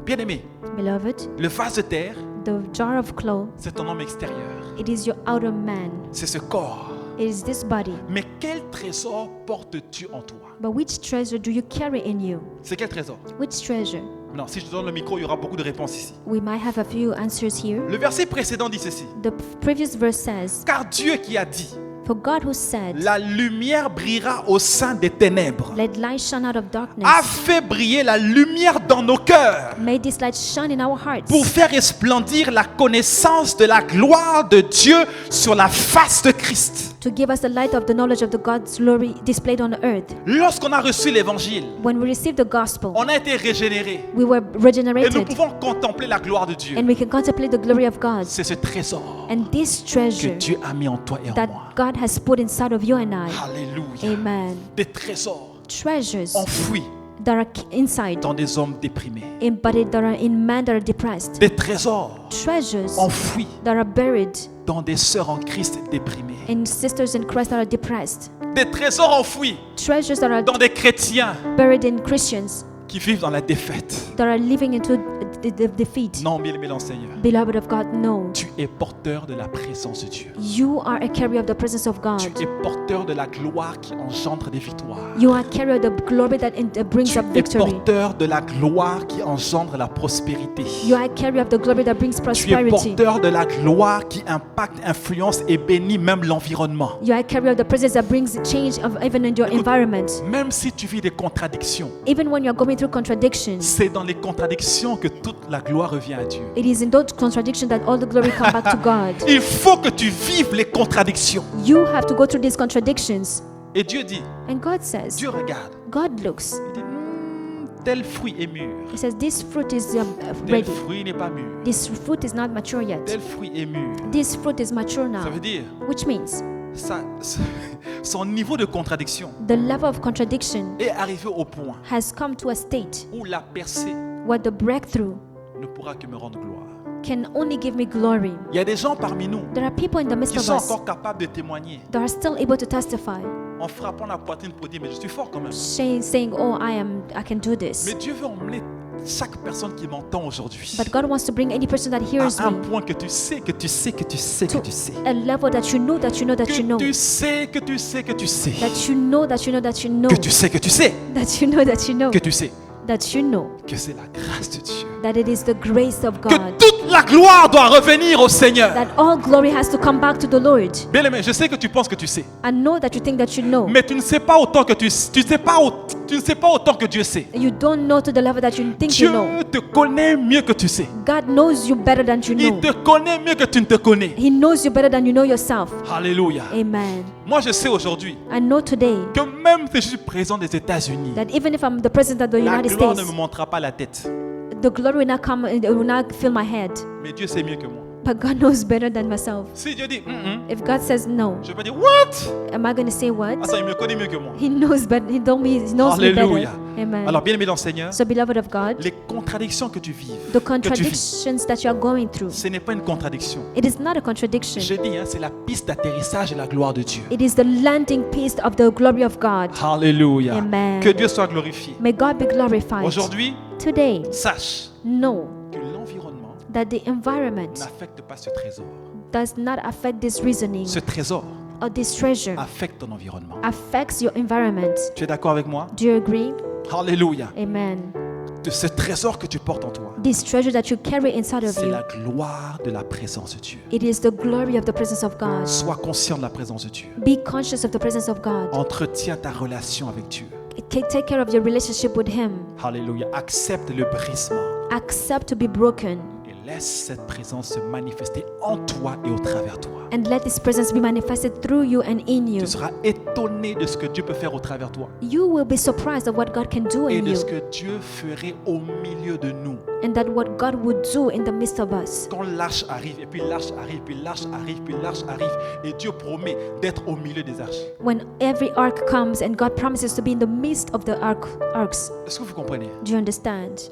Bien-aimé, Beloved, le vase de terre, the jar of clay, c'est ton homme extérieur. it is your outer man. C'est ce corps. It is this body. Mais quel trésor portes-tu en toi? But which treasure do you carry in you? C'est quel trésor? Which treasure? Non, si je te donne le micro, il y aura beaucoup de réponses ici. We might have a few answers here. Le verset précédent dit ceci. The previous verse says, Car Dieu qui a dit, For God who said, la lumière brillera au sein des ténèbres, Let light shine out of darkness. a fait briller la lumière dans nos cœurs May this light shine in our hearts pour faire resplendir la connaissance de la gloire de Dieu sur la face de Christ. to give us the light of the knowledge of the God's glory displayed on the earth. Lorsqu'on a reçu l'évangile, When we received the gospel, on a été régénéré we were et nous regenerated pouvons contempler la gloire de Dieu. and we can contemplate the glory of God. C'est ce trésor And this que treasure Dieu a mis en toi et en that moi. God has put inside of you and I. Alléluia. Amen. Des trésors Treasures enfouis that are inside, dans des hommes déprimés. embodied that are in men that are depressed. Des trésors Treasures enfouis that are buried dans des sœurs en Christ déprimées. in sisters in Christ that are depressed. Des trésors enfouis Treasures that are dans des chrétiens buried in Christians qui vivent dans la défaite. that are living into the defeat. Non, bien-aimé dans le Seigneur. Beloved of God, no. Tu es porteur de la présence de Dieu. You are a carrier of the presence of God. Tu es porteur de la gloire qui engendre des victoires. You are a carrier of the glory that brings Tu up es victory. porteur de la gloire qui engendre la prospérité. You are a carrier of the glory that brings Tu es prosperity. porteur de la gloire qui impacte, influence et bénit même l'environnement. You are a carrier of the presence that brings change of even in your Écoute, environment. Même si tu vis des contradictions, Even when you are going through contradictions, c'est dans les contradictions que toute la gloire revient à Dieu. it is in those contradictions that all the glory come back to God. Il faut que tu vives les contradictions. You have to go through these contradictions. Et Dieu dit, And God says, Dieu regarde, God looks. il dit, tel fruit est mûr, He says, this fruit is tel ready. fruit n'est pas mûr, This fruit is not mature yet. tel fruit est mûr. This fruit is mature Ça now. veut dire, Which means son niveau de contradiction the level of contradiction est arrivé au point has come to a state où la percée where the breakthrough ne pourra que me rendre gloire. can only give me glory. Il y a des gens parmi nous There are people in the midst qui of sont us encore capables de témoigner that are still able to testify, en frappant la poitrine pour dire, mais je suis fort quand même. saying, oh, I can do this. Mais Dieu veut emmener chaque personne qui m'entend aujourd'hui But God wants to bring any person that hears à un me point que tu sais, que tu sais, que tu sais, que to tu sais. a level that you know, that you know, that you know, Que tu sais, que tu sais, que tu sais. that you know, that you know, that you know, Que tu sais, que tu sais, that you know, that you know, que tu sais. that you know que c'est la grâce de Dieu. that it is the grace of Que God, toute la gloire doit revenir au Seigneur. that all glory has to come back to the Lord. Bien-aimé, je sais que tu penses que tu sais, I know that you think that you know. mais tu ne sais pas autant que tu sais pas, tu ne sais pas autant que Dieu sait. You don't know to the level that you think Dieu you know. te connaît mieux que tu sais. God knows you better than you Il know. te connaît mieux que tu ne te connais. He knows you better than you know yourself. Alléluia. Amen. Moi, je sais aujourd'hui I know today que même si je suis président des États-Unis, that even if I'm the president of the la United gloire ne States, me montrera pas la tête. the glory will not come, it will not fill my head. Mais Dieu sait mieux que moi. But God knows better than myself. Si Dieu dit, If God says no, je vais dire, what? am I going to say what? Ah, ça, il me connaît mieux que moi. He knows better. He knows me Alléluia. better. Amen. Alors, bien aimé dans le Seigneur, So, beloved of God, les contradictions que tu vis, the que tu vis, contradictions that you are going through, ce n'est pas une contradiction. it is not a contradiction. Je dis, c'est la piste d'atterrissage de la gloire de Dieu. It is the landing piece of the glory of God. Alléluia. Amen. Que Dieu soit glorifié. May God be glorified. Aujourd'hui, Today, sache know que l'environnement that the environment n'affecte pas ce trésor. does not affect this reasoning Ce trésor or this treasure, affecte ton environnement. affects your environment. Tu es d'accord avec moi? Do you agree? Alléluia. Amen. De ce trésor que tu portes en toi, This treasure that you carry inside of c'est you, la gloire de la présence de Dieu. it is the glory of the presence of God. Sois conscient de la présence de Dieu. Be conscious of the presence of God. Entretiens ta relation avec Dieu. Take care of your relationship with Him. Alléluia. Accepte le brisement Accept to be broken et laisse cette présence se manifester en toi et au travers toi. and let His presence be manifested through you and in you. Tu seras étonné de ce que Dieu peut faire au travers toi You will be surprised at what God can do et in de you ce que Dieu ferait au milieu de nous. and that what God would do in the midst of us. Quand l'arche arrive, et puis l'arche arrive, puis l'arche arrive, puis l'arche arrive, et Dieu promet d'être au milieu des arches. When every ark comes and God promises to be in the midst of the arks. Est-ce que vous comprenez? Do you understand?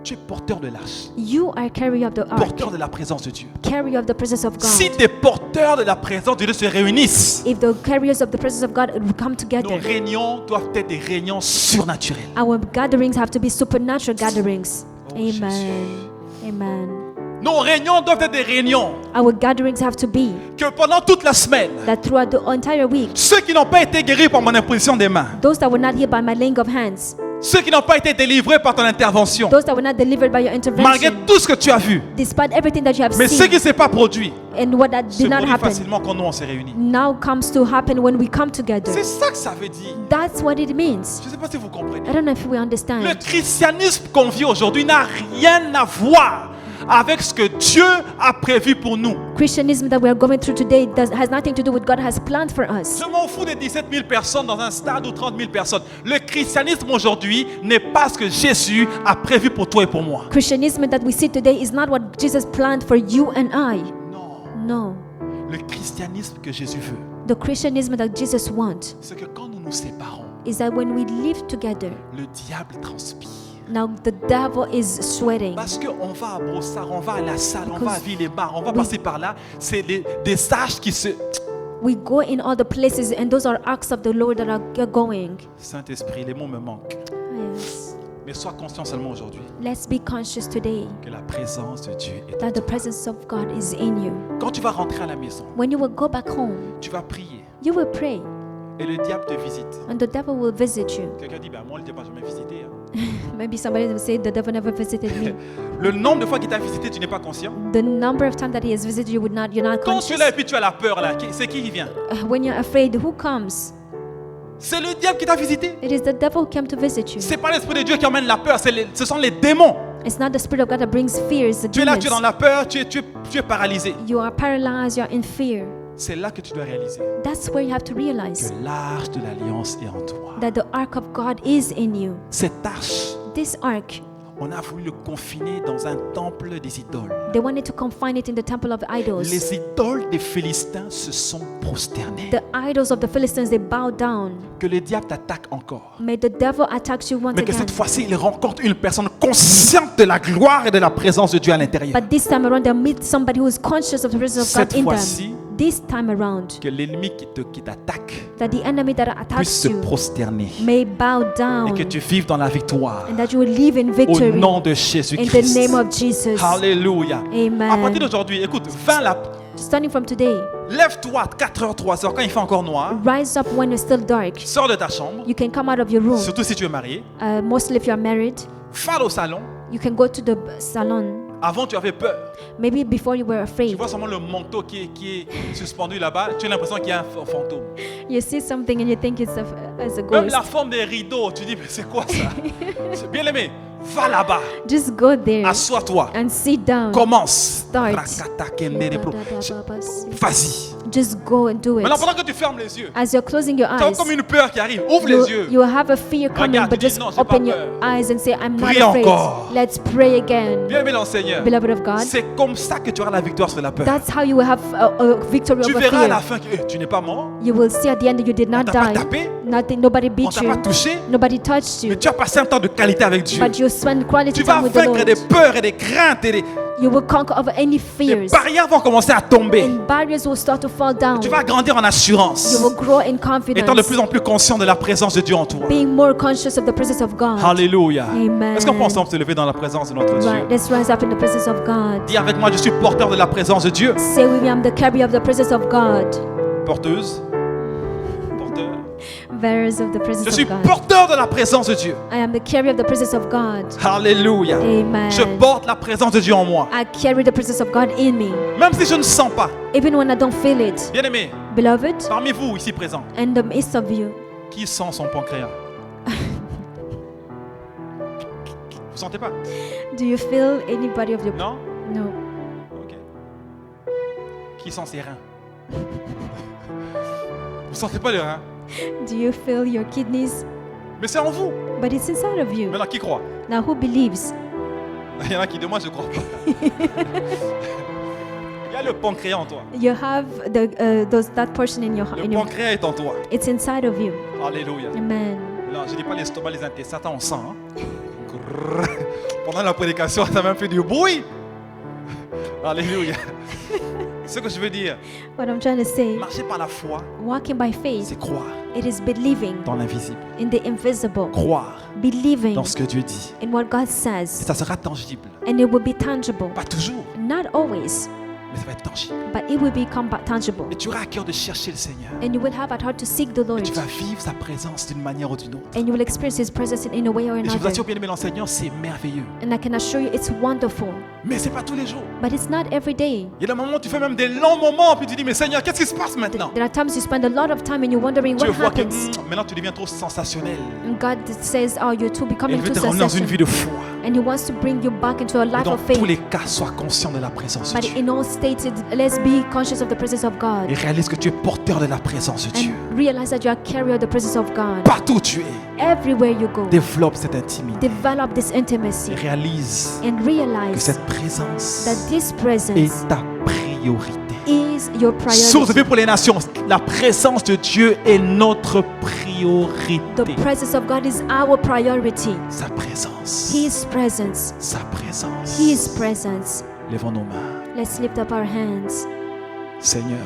Tu es porteur de l'arche, You are carrier of the ark, porteur de la présence de Dieu. carrier of the presence of God. Si des porteurs de la présence de Dieu se réunissent, If the carriers of the presence of God would come nos together, réunions doivent être des réunions surnaturelles. our gatherings have to be supernatural gatherings. Oh, Amen. Jésus. Amen. Nos réunions doivent être des réunions Our gatherings have to be que pendant toute la semaine, that throughout the entire week, ceux qui n'ont pas été guéris par mon imposition des mains, those that were not healed by my laying of hands, ceux qui n'ont pas été délivrés par ton intervention, those that were not delivered by your malgré intervention, tout ce que tu as vu, despite everything that you have mais ce qui seen ne s'est pas produit, and what that se did not produit happen, facilement quand nous on s'est réunis. now comes to happen when we come together. C'est ça que ça veut dire. That's what it means. Je ne sais pas si vous comprenez. I don't know if we Le understand. christianisme qu'on vit aujourd'hui n'a rien à voir avec ce que Dieu a prévu pour nous. Christianism that we are going through today has nothing to do with God has planned for us. Je m'en fous des 17 000 personnes dans un stade ou 30 000 personnes. Le christianisme aujourd'hui n'est pas ce que Jésus a prévu pour toi et pour moi. Christianism that we see today is not what Jesus planned for you and I. Non. No. Le christianisme que Jésus veut, The Christianism that Jesus wants c'est que quand nous nous séparons, is that when we live together, le diable transpire. now the devil is sweating. Parce qu'on va à Brossard, on va à la salle, on va à Because Ville-et-Bar, on va we- passer par là. C'est des sages qui se... We go in all the places and those are acts of the Lord that are going. Saint-Esprit, les mots me manquent. Yes. Mais sois conscient seulement aujourd'hui Let's be conscious today que la présence de Dieu est... that the presence of God is in you. Quand tu vas rentrer à la maison, When you will go back home, tu vas prier you will pray et le diable te visite. and the devil will visit you. Quelqu'un dit, ben moi, il ne t'a pas jamais visité. hein. Maybe somebody will say, the devil never visited me. Le nombre de fois qu'il t'a visité, tu n'es pas conscient. The number of times that he has visited you, you're not Quand tu es conscious. là et puis tu as la peur, là, c'est qui vient? When you're afraid, who comes? C'est le diable qui t'a visité. It is the devil who came to visit you. C'est pas l'Esprit de Dieu qui emmène la peur, ce sont les démons. It's not the Spirit of God that brings fears, the Tu es là, demons. tu es dans la peur, tu es paralysé. You are paralyzed, you're in fear. C'est là que tu dois réaliser That's where you have to realize que l'arche de l'alliance est en toi. that the ark of God is in you. Cette arche, This ark, on a voulu le confiner dans un temple des idoles. they wanted to confine it in the temple of idols. Les idoles des Philistins se sont prosternés. The idols of the Philistines, they bow down. Que le diable t'attaque encore. May the devil attack you once Mais que again. cette fois-ci, il rencontre une personne consciente de la gloire et de la présence de Dieu à l'intérieur. But this time around, they'll meet somebody who is conscious of the presence of Cette God in fois-ci, them. This time around, que l'ennemi qui t'attaque that the enemy that puisse attacks se you prosterner may bow et down que tu vives dans la victoire and that you will live in au victory nom de in the Jésus-Christ. name of Jesus. Alléluia. Amen. À partir d'aujourd'hui, écoute, 20 la... Starting from today, Lève-toi à 4h, 3h quand il fait encore noir. Rise up when it's still dark. Sors de ta chambre, You can come out of your room. surtout si tu es marié. Mostly if you are married, Va au salon. you can go to the salon. Avant, tu avais peur. Maybe before you were Tu afraid. vois seulement le manteau qui est suspendu là-bas. Tu as l'impression qu'il y a un fantôme. You see something and you think it's as a Même ghost. la forme des rideaux, tu dis, mais c'est quoi ça? C'est bien aimé. Va là-bas. Just go there Assois-toi. and sit down. Commence. Start. Vas-y. Just go and do it. Maintenant, pendant que tu fermes les yeux, As you're closing your tu as eyes, comme une peur qui arrive. Ouvre les yeux. you have a fear coming, Regarde, but tu dis, just non, j'ai open pas your peur. eyes and say, I'm not Prie afraid. encore. Let's pray again. Bien aimé dans le Seigneur. Beloved of God, C'est comme ça que tu auras la victoire sur la peur. that's how you will have a victory Tu over verras à la fear. fin que tu n'es pas mort. You will see at the end that you did On not t'a pas die. tapé. Nothing, nobody On beat t'a you. pas touché. Nobody touched Mais you. tu as passé un temps de qualité avec Dieu. But you spend quality Tu vas time with the vaincre Lord. des peurs et des craintes et You will conquer over any des fears. barrières vont commencer à tomber. And barriers will start to fall down. Tu vas grandir en You assurance, will grow in étant de confidence. plus en plus conscient de la présence de Dieu en toi. Being more conscious of the presence of God. Alléluia. Amen. Est-ce qu'on peut ensemble se lever dans la présence de notre Right, Dieu? let's rise up in the presence of God. Dis avec moi, je suis porteur de la présence de Dieu. Say with me, I'm the carrier of the presence of God. Porteuse. Porteur. Bearers of the Je presence suis of God. porteur de la présence de Dieu. I am the carrier of the presence of God. Alléluia. Amen. Je porte la présence de Dieu en moi. I carry the presence of God in me. Même si je ne sens pas. Even when I don't feel it. Bien aimé, Beloved, parmi vous ici présents, in the midst of you, qui sent son pancréas? Vous sentez pas? do you feel anybody of your... Non? No. Ok. Qui sent ses reins? Vous sentez pas les reins? Do you feel your kidneys? Mais c'est en vous. But it's inside of you. Maintenant, qui croit? Now who believes? Il y en a qui disent, moi je crois pas. Il y a le pancréas en toi. You have that portion in your Le in your. pancréas est en toi. It's inside of you. Alléluia. Amen. Non, je ne dis pas l'estomac, les intestins, ça on sent. Hein? Grrr. Pendant la prédication, ça m'a même fait du bruit. Alléluia. Ce que je veux dire, What I'm trying to say, marcher par la foi, walking by faith, c'est croire it is believing dans l'invisible. in the invisible, Croire believing dans ce que Dieu dit. in what God Et says, ça sera tangible. and it will be tangible. Pas toujours, Not always, mais ça va être tangible. but it will become tangible. Et tu auras à cœur de chercher le Seigneur. And you will have at heart to seek the Et Lord, tu vas vivre sa présence d'une manière ou d'une autre. and you will experience His presence in a way or Et je vous another. assure, bien aimé dans le Seigneur, c'est merveilleux. And I can assure you, it's wonderful, Mais c'est pas tous les jours. but it's not every day. Il y a des moments où tu fais même des longs moments, puis tu dis, mais Seigneur, qu'est-ce qui se passe maintenant? There are times you spend a lot of time and you're wondering Tu what vois que happens. maintenant tu deviens trop sensationnel. And God says, "Oh, you're too Et becoming il veut too te ramener dans une vie sensational," de foi. and He wants to bring you back into a Et life dans of tous faith. les cas, sois conscient de la présence de But Dieu. in all states, let's be conscious of the presence of Et God réalise que tu es porteur de la présence de Dieu. and realize that you are a carrier of the presence of God. Partout où tu es, Everywhere you go, développe cette intimité. develop this intimacy Et réalise and que realize cette présence that this presence est ta priorité. is your Source de priority. vie pour les nations. La présence de Dieu est notre priorité. The presence of God is our priority. Sa présence. His presence. Sa présence. His presence. Lèvons nos mains. Let's lift up our hands. Seigneur,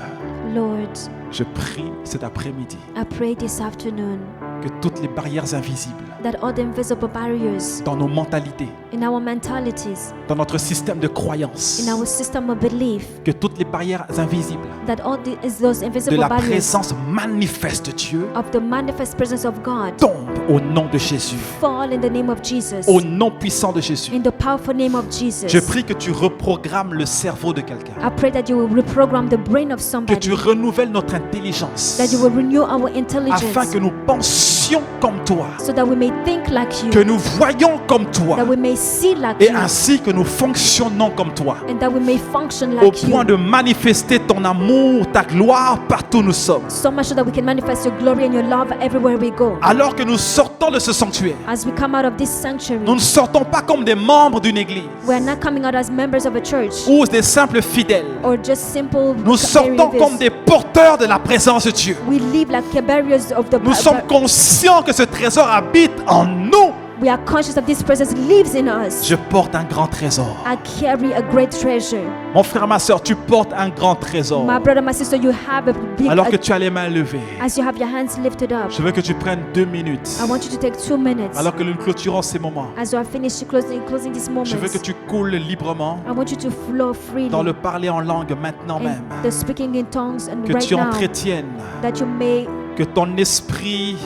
Lord, je prie cet après-midi I pray this afternoon que toutes les barrières invisibles that all the invisible barriers dans nos mentalités, in our mentalities, dans notre système de croyance, in our system of belief, que toutes les barrières invisibles that those de invisible la barriers présence manifeste de Dieu of the manifest presence of God tombent au nom de Jésus, fall in the name of Jesus, au nom puissant de Jésus. in the powerful name of Jesus. Je prie que tu reprogrammes le cerveau de quelqu'un, I pray that you will reprogram the brain of que somebody, tu renouvelles notre intelligence, that you will renew our afin intelligence, que nous pensions comme toi, so that we may think like you, que nous voyons comme toi, that we may see like et you, ainsi que nous fonctionnons comme toi, and that we may function au like point you, de manifester ton amour, ta gloire partout où nous sommes. so much so that we can manifest your glory and your love everywhere we go. Alors que nous sortons de ce sanctuaire, As we come out of this sanctuary, nous ne sortons pas comme des membres d'une église we are not coming out as members of a church ou des simples fidèles. or just simple Nous sortons believers. comme des porteurs de la présence de Dieu. We live like carriers of the Nous sommes conscients que ce trésor habite en nous. we are conscious of this presence lives in us. Je porte un grand trésor. I carry a great treasure. Mon frère, ma soeur, tu portes un grand trésor. My brother, my sister, you have a big. Alors que tu as les mains levées, As you have your hands lifted up, je veux que tu prennes 2 minutes. I want you to take 2 minutes. Alors que nous clôturons ces moments, As you are finished closing this moment, je veux que tu coules librement I want you to flow freely dans le parler en langue maintenant in même. the speaking in tongues and Que right tu now, entretiennes, that you may, que ton esprit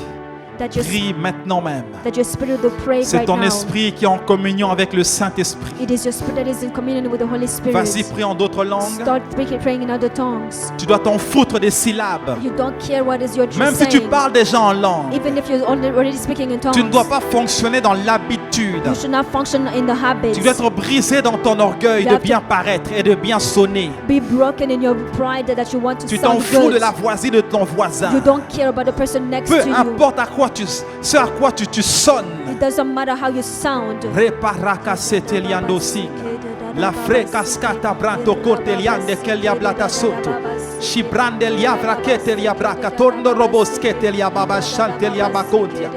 that your, prie maintenant même. that your spirit will pray C'est right ton now. esprit qui est en communion avec le Saint-Esprit. It is your spirit that is in communion with the Holy Spirit. Vas-y, prie en d'autres langues. Start praying in other tongues. Tu dois t'en foutre des syllabes. You don't care what is your Même si saying. tu parles déjà en langue, Even if you're already speaking in tongues, tu ne dois pas fonctionner dans l'habitude. you should not function in the habits. Tu dois être brisé dans ton orgueil You de have to- bien paraître et de bien sonner. Be broken in your pride that you want to Tu t'en sound fous good. de la voisine de ton voisin. You don't care about the person next Peu to you. importe à quoi ce à quoi tu sonnes. It doesn't matter how you sound. Reparaka seteliandosi. La frecascata branto corteliande che li ablata sotto. Shibrande li avra ketelia braca torno robosketelia baba shantelia bacontia.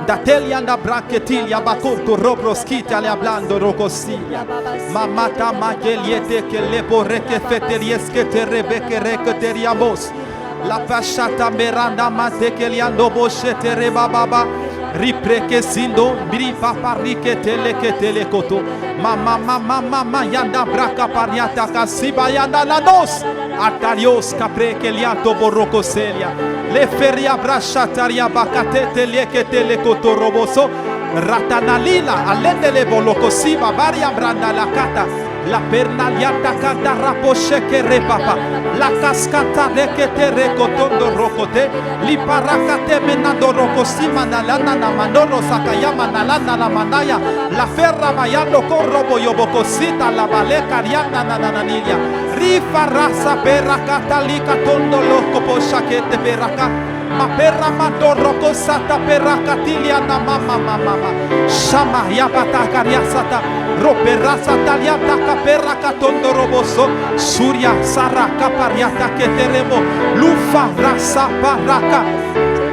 Datelianda bracketilia baconto robroskita le ablando rocosilia. Mamata mageliete che le porreke feteriesche terrebeke reketeriamos. La pasciata meranda mate che li ando boscete rebababa. Ripreke sindo biri paparike teleke telekoto. Mama yanda braka pariata kasiba yanda lanos. Atarios capreke lianto borroko selia. Le feria brashataria bakate teleke telekoto roboso. Ratanalila alende le boloko siba varia branda la kata. La perna liata canta raposhe che repapa. La cascata rekete rekotondo rokote. Li parakate menando rokosima nalana na mandoro sakayama nalana la mandaya. La ferra bayando con robo yobokosita la bale cariana nananilia. Rifa rasa perakata lika tondo loco poshakete peraka. Ma perra mandoro cosata perakatilia na mama. Shama yabata kariasata. Roperasa taliata caperra catondo roboso. Surya saraka pariata que teremo. Lufa rasa paraka.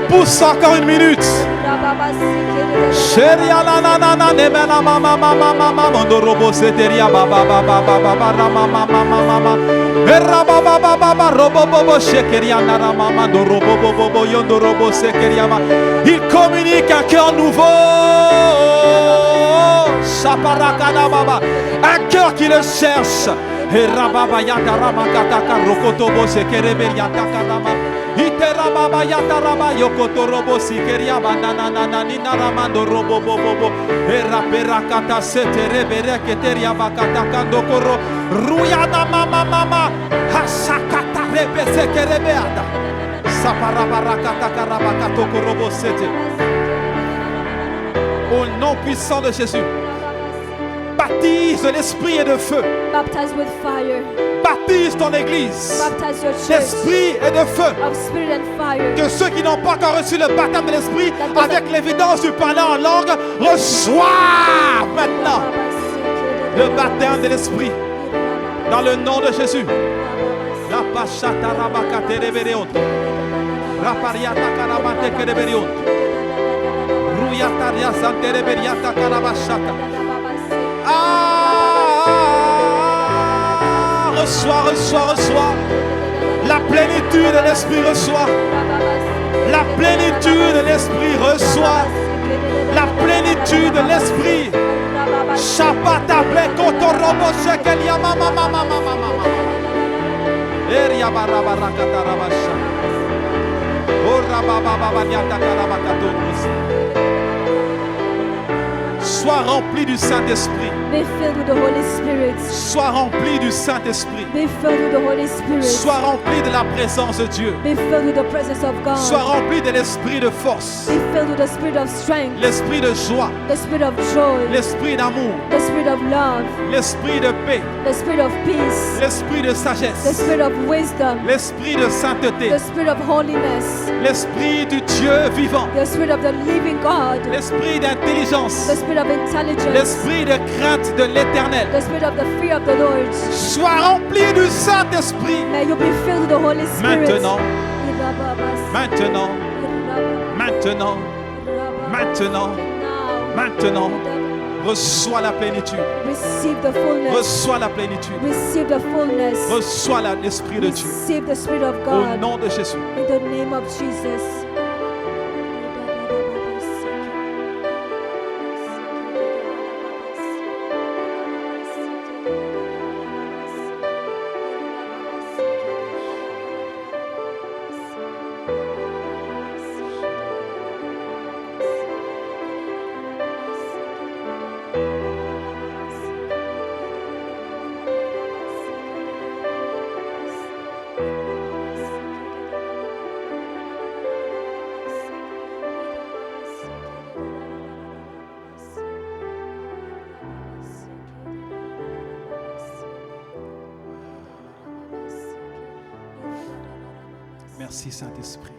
Pousse encore 1 minute. Sheria la nemela mama mondo robo seteria baba mama. Erra baba robo shekeria nara mama do robo yondo robo sekeria ma. Il communique un cœur nouveau. Shaparakana baba. Un cœur qui le cherche. Erra baba yata ramakata karokotobo sekerebe yata karama. Itera baba yata raba yokoto robo sikeria banana nina ramando robo bobo. Erra perakata setere bereketeria bakata kando koro. Ruyana mama. Hasakata rebe sekerebe ata. Saparabarakata karabakato korobo sete. Au nom puissant de Jésus. Baptise de l'esprit et de feu. Baptize with fire. Baptise ton église Baptize your church d'esprit et de feu. of spirit and fire. Que ceux qui n'ont pas encore reçu le baptême de l'esprit avec l'évidence du parler en langue reçoivent maintenant le baptême de l'esprit dans le nom de Jésus. La pachata rabakate rebereoto. Rapariata karabate kereberioto. Ruyata riasante reberiata karabashata. Reçois. La plénitude de l'esprit reçoit. La plénitude de l'esprit reçoit. La plénitude de l'esprit. Chapata blekoto robo shekelia mama. Eria barabarakata rabasha. Ora baba nyata karabakato. Sois rempli du Saint-Esprit. Be filled with the Holy Spirit. Sois rempli du Saint-Esprit. Be filled with the Holy Spirit. Sois rempli de la présence de Dieu. Be filled with the presence of God. Sois rempli de l'esprit de force, Be filled with the spirit of strength, l'esprit de joie, the spirit of joy, l'esprit d'amour, the spirit of love, l'esprit de paix, the spirit of peace, l'esprit de the sagesse, spirit of wisdom, l'esprit de sainteté, the spirit of holiness, l'esprit du Dieu vivant, the spirit of the living God, l'esprit d'intelligence, the spirit of intelligence, l'esprit de crainte de l'éternel. the spirit of the fear of the Lord. Sois rempli du Saint-Esprit. May you be filled with the Holy Spirit. Maintenant, maintenant, maintenant, maintenant, Maintenant, reçois la plénitude. Receive the fullness. Reçois la plénitude. Receive the fullness. Reçois l'Esprit de Dieu. Receive the Spirit of Au God. nom de Jésus. In the name of Jesus. Merci Saint-Esprit.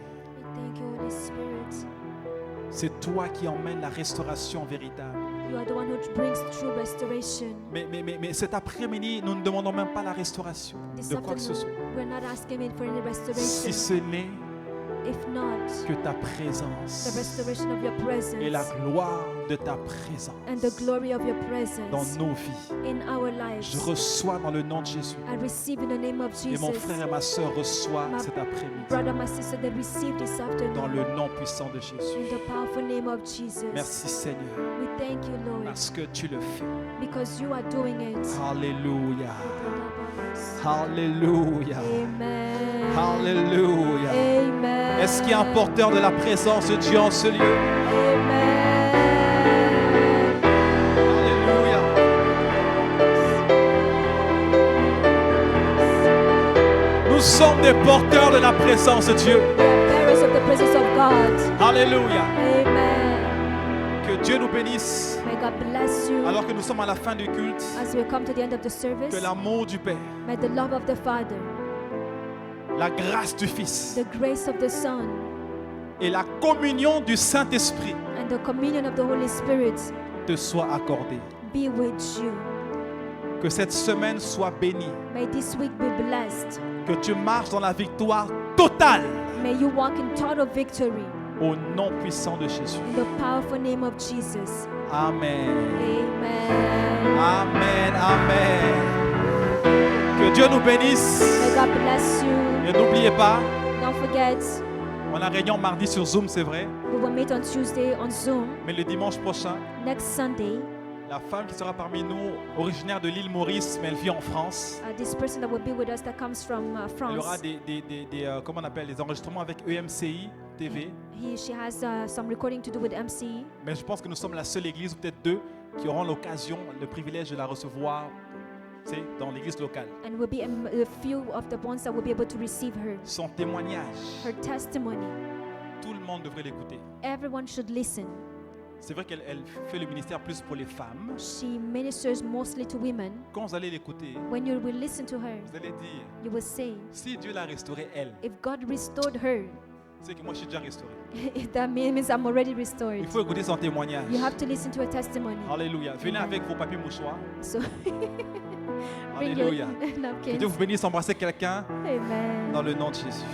Thank you, Holy Spirit. C'est toi qui emmènes la restauration véritable. You are the one who brings true restoration. Mais cet après-midi, nous ne demandons même pas la restauration This de quoi que ce soit. afternoon, we're not asking it for any Si restoration. ce n'est If not, que ta the présence restoration of your et la presence gloire de ta présence and the glory of your dans presence nos vies. in our Je lives. reçois dans le nom de Jésus. I receive in the name of Et mon Jesus. frère et ma soeur reçoivent My cet après-midi Brother, my sister, they receive this dans afternoon le nom puissant de Jésus. in the powerful name of Jesus. Merci Seigneur We thank you, Lord, parce que tu le fais. because you are doing it. Alléluia. Alléluia. Amen. Alléluia. Amen. Est-ce qu'il y a un porteur de la présence de Dieu en ce lieu? Amen. Alléluia. Nous sommes des porteurs de la présence de Dieu. We are bearers of the presence of God. Alléluia. Amen. Que Dieu nous bénisse May God bless you alors que nous sommes à la fin du culte. as we come to the end of the service. Que l'amour du Père, May the love of the Father, la grâce du Fils the grace of the Son, et la communion du Saint-Esprit and the communion of the Holy Spirit te soient accordés. be with you. Que cette semaine soit bénie. May this week be blessed. Que tu marches dans la victoire totale May you walk in total victory au nom puissant de Jésus. in the powerful name of Jesus. Amen. Amen. Amen. Amen. Que Dieu nous bénisse. May God bless you. Et n'oubliez pas, Don't forget, on a réunion mardi sur Zoom, c'est vrai. we will meet on Tuesday on Zoom. Mais le dimanche prochain, Next Sunday, la femme qui sera parmi nous, originaire de l'île Maurice, mais elle vit en France. this person that will be with us that comes from Elle aura France, comment on appelle, des enregistrements avec EMCI TV. she has some recording to do with MCE. Mais je pense que nous sommes la seule église, ou peut-être deux, qui auront l'occasion, le privilège de la recevoir, tu sais, dans l'église locale. And will be a few of the ones that will be able to receive her. Son témoignage, Her testimony. tout le monde devrait l'écouter. Everyone should listen. C'est vrai qu'elle fait le ministère plus pour les femmes. She ministers mostly to women. Quand vous allez l'écouter, When you will listen to her, vous allez dire, you will say, si Dieu l'a restaurée, elle, if God restored her, c'est que moi je suis déjà restauré. that means I'm already restored. Il faut écouter son témoignage. You have to listen to a testimony. Alléluia. Venez avec vos papiers mouchoirs. So bring Alléluia. your Que napkins. Dieu vous bénisse, embrassez quelqu'un Amen. dans le nom de Jésus.